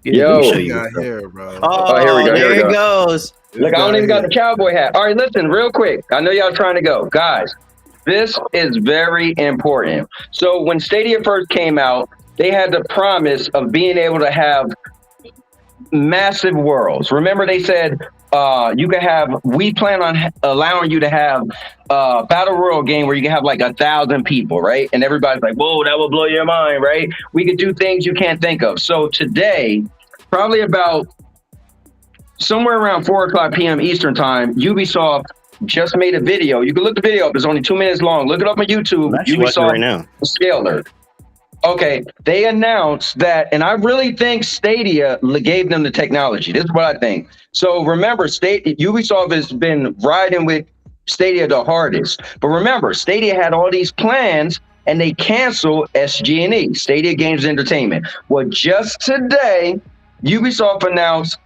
Yo, here, bro. Oh, here we go. There it goes. Look, I don't even got the cowboy hat. All right, listen, real quick. I know y'all trying to go. Guys, this is very important. So when Stadia first came out, they had the promise of being able to have massive worlds. Remember, they said we plan on allowing you to have a battle royal game where you can have like 1,000 people, right? And everybody's like, whoa, that will blow your mind, right? We could do things you can't think of. So today, probably about somewhere around 4:00 p.m. Eastern time, Ubisoft just made a video. You can look the video up. It's only 2 minutes long. Look it up on YouTube. Ubisoft right now. Scaler. Okay, they announced that, and I really think Stadia gave them the technology. This is what I think. So remember, Ubisoft has been riding with Stadia the hardest. But remember, Stadia had all these plans, and they canceled SG&E, Stadia Games Entertainment. Well, just today, Ubisoft announced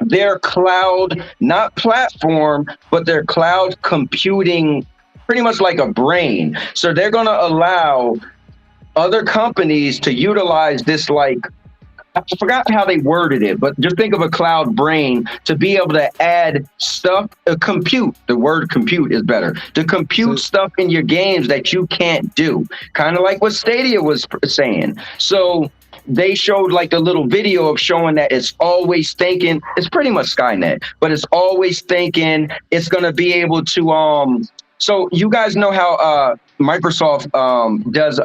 their cloud, not platform, but their cloud computing, pretty much like a brain. So they're going to allow other companies to utilize this, like, I forgot how they worded it, but just think of a cloud brain to be able to add stuff, compute. The word compute is better. To compute stuff in your games that you can't do. Kind of like what Stadia was saying. So they showed like the little video of showing that it's always thinking, it's pretty much Skynet, but it's always thinking it's going to be able to, so you guys know how Microsoft does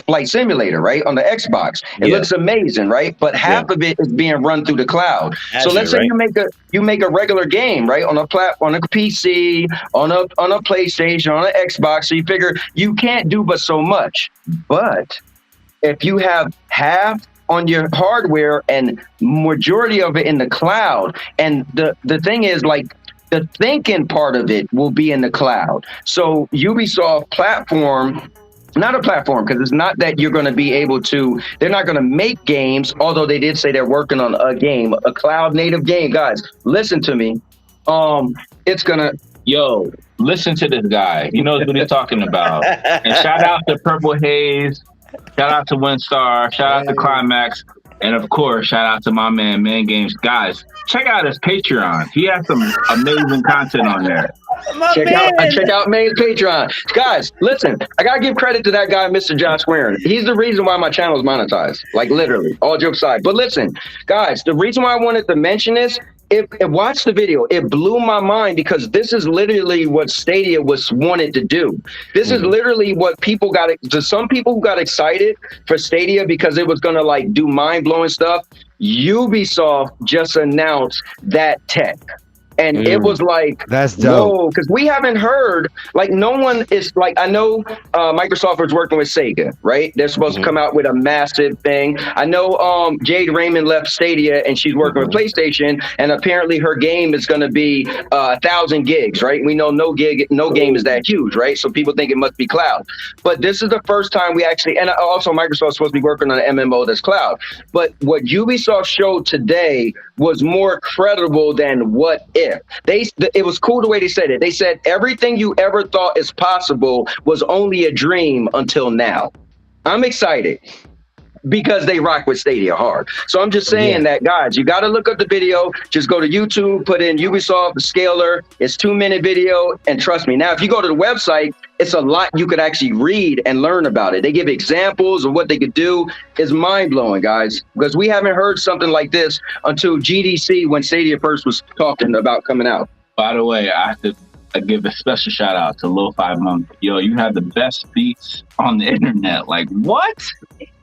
Flight Simulator, right, on the Xbox. It looks amazing, right? But half of it is being run through the cloud. So let's say you make a regular game, right, on a PC, on a PlayStation, on an Xbox. So you figure you can't do but so much. But if you have half on your hardware and majority of it in the cloud, and the thing is, like, the thinking part of it will be in the cloud. So Ubisoft platform, not a platform, because it's not that you're going to be able to, they're not going to make games, although they did say they're working on a game, a cloud native game. Guys, listen to me. It's going to, yo, listen to this guy. He knows what he's talking about. And shout out to PurpleHaze. Shout out to Windstar. Shout out to Climax. And of course, shout out to my man, Mayne Games. Guys, check out his Patreon. He has some amazing content on there. Check out Mayne's Patreon. Guys, listen, I got to give credit to that guy, Mr. Josh Warren. He's the reason why my channel is monetized. Like, literally, all jokes aside. But listen, guys, the reason why I wanted to mention this, watch the video. It blew my mind because this is literally what Stadia was wanted to do. This is literally what people got. Some people who got excited for Stadia because it was going to like do mind blowing stuff. Ubisoft just announced that tech. And it was like, that's dope. Whoa, because we haven't heard, like, no one is like, I know Microsoft was working with Sega, right? They're supposed to come out with a massive thing. I know Jade Raymond left Stadia and she's working with PlayStation, and apparently her game is going to be 1,000 gigs, right? We know no game is that huge, right? So people think it must be cloud. But this is the first time we actually, and also Microsoft's supposed to be working on an MMO that's cloud. But what Ubisoft showed today was more credible than what if. It was cool the way they said it. They said everything you ever thought is possible was only a dream until now. I'm excited because they rock with Stadia hard. So I'm just saying that, guys, you got to look up the video. Just go to YouTube, put in Ubisoft Scaler. It's 2-minute video. And trust me, now, if you go to the website, it's a lot you could actually read and learn about it. They give examples of what they could do. It's mind blowing, guys, because we haven't heard something like this until GDC when Stadia first was talking about coming out. By the way, I have to I give a special shout out to LoFi Monk. Yo, you have the best beats on the internet. Like, what?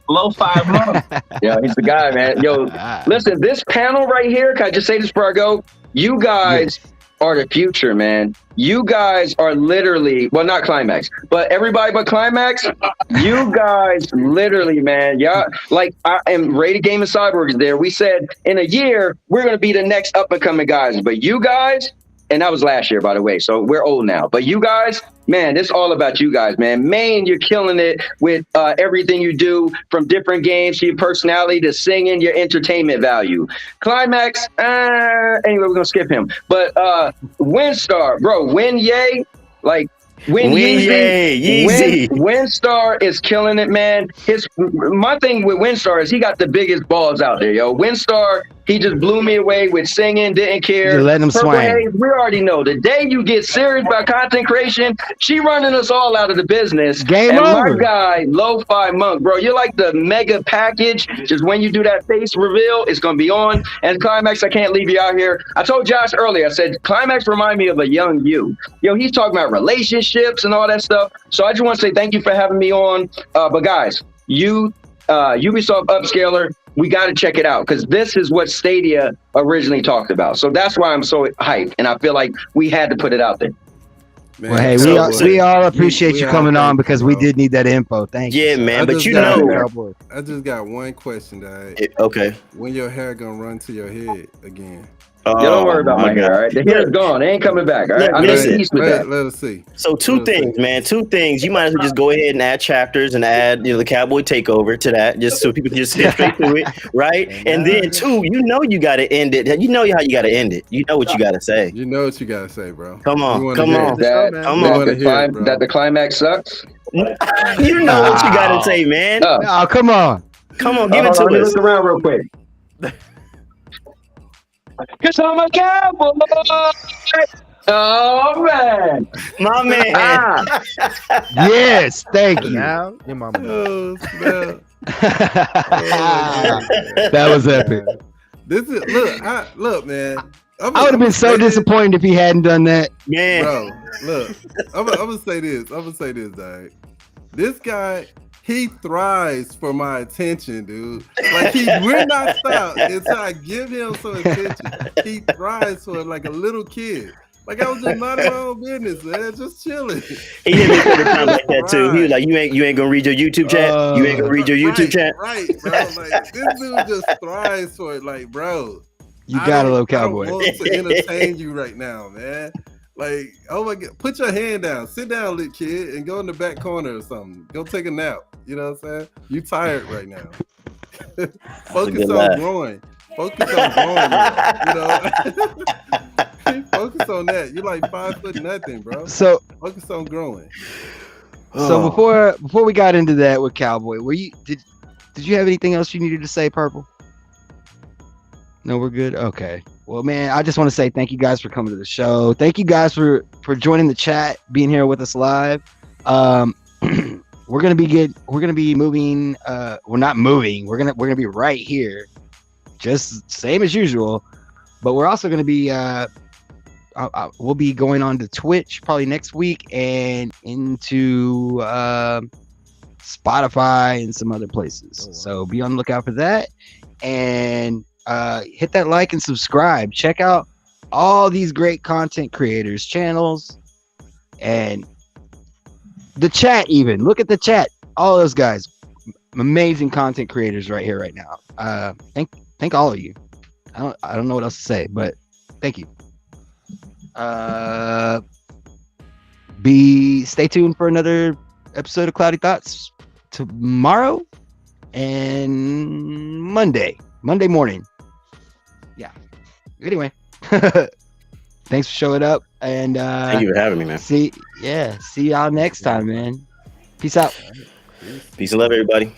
LoFi Monk. Yeah, he's the guy, man. Yo, listen, this panel right here, can I just say this before I go? You guys are the future, man. You guys are literally, well, not Climax, but everybody but Climax, you guys literally, man, yeah, like I am Rated Gaming Cyborg there. We said in a year, we're going to be the next up and coming guys, but you guys, and that was last year, by the way, so we're old now, but you guys, man, this is all about you guys, man. Mayne, you're killing it with everything you do, from different games to your personality to singing, your entertainment value. Climax, anyway, we're gonna skip him. But Windstar, bro, Yeezy, Windstar is killing it, man. My thing with Windstar is he got the biggest balls out there, yo. Windstar, he just blew me away with singing, didn't care. You're letting him swing. We already know the day you get serious about content creation, she running us all out of the business. Game over. My guy, LoFi Monk, bro, you're like the mega package. Just when you do that face reveal, it's gonna be on. And Climax, I can't leave you out here. I told Josh earlier, I said Climax remind me of a young you. Yo, he's talking about relationships and all that stuff. So I just want to say thank you for having me on. But guys, Ubisoft Upscaler, we got to check it out because this is what Stadia originally talked about. So that's why I'm so hyped, and I feel like we had to put it out there. Man, Well, hey, we all appreciate you coming on because we did need that info. Thank you. Yeah, man. But I just got one question, Dad. Okay. When your hair gonna run to your head again? Don't worry about my hair, all right? The hair's gone. It ain't coming back, all right? I'm Listen, at peace with that. Let us see. So two things, man. Two things. You might as well just go ahead and add chapters and add, the Cowboy Takeover to that, just so people can just skip straight through it, right? And then two, you got to end it. You know how you got to end it. You know what you got to say. You know what you got to say, bro. Come on. That the climax sucks. You know what you got to say, man. Oh, come on. Come on, give it to let me us. look around real quick. Cause I'm a cowboy. Oh man, my man. Yes, thank you. Now, your mama knows. That was epic. This is look, man. I would have been so disappointed if he hadn't done that, man. Bro, look, I'm gonna say this. Dog. This guy, he thrives for my attention, dude. Like he will not stop until I give him some attention. He thrives for it like a little kid. Like I was just minding my own business, man, just chilling. He did me a time like that too. He was like, "You ain't gonna read your YouTube chat. You ain't gonna read your YouTube chat." Right, bro. Like this dude just thrives for it. Like, bro, you got a little cowboy. I don't want to entertain you right now, man. Like, oh my God, put your hand down, sit down, little kid, and go in the back corner or something. Go take a nap. You know what I'm saying? You tired right now. Focus on growing. Focus on growing, you know. Focus on that. You're like 5 foot nothing, bro. So focus on growing. So before we got into that with Cowboy, did you have anything else you needed to say, Purple? No, we're good. Okay. Well, man, I just want to say thank you guys for coming to the show. Thank you guys for joining the chat, being here with us live. We're gonna be moving. We're not moving. We're gonna be right here, just same as usual. But we're also gonna be. We'll be going on to Twitch probably next week and into Spotify and some other places. Oh, wow. So be on the lookout for that. And hit that like and subscribe. Check out all these great content creators channels and the chat. Even look at the chat. All those guys, amazing content creators right here, right now. Thank all of you. I don't know what else to say, but thank you. Stay tuned for another episode of Cloudy Thoughts tomorrow and Monday morning. Yeah. Anyway, thanks for showing up, and thank you for having me, man. See y'all next time, man. Peace out. Peace and love, everybody.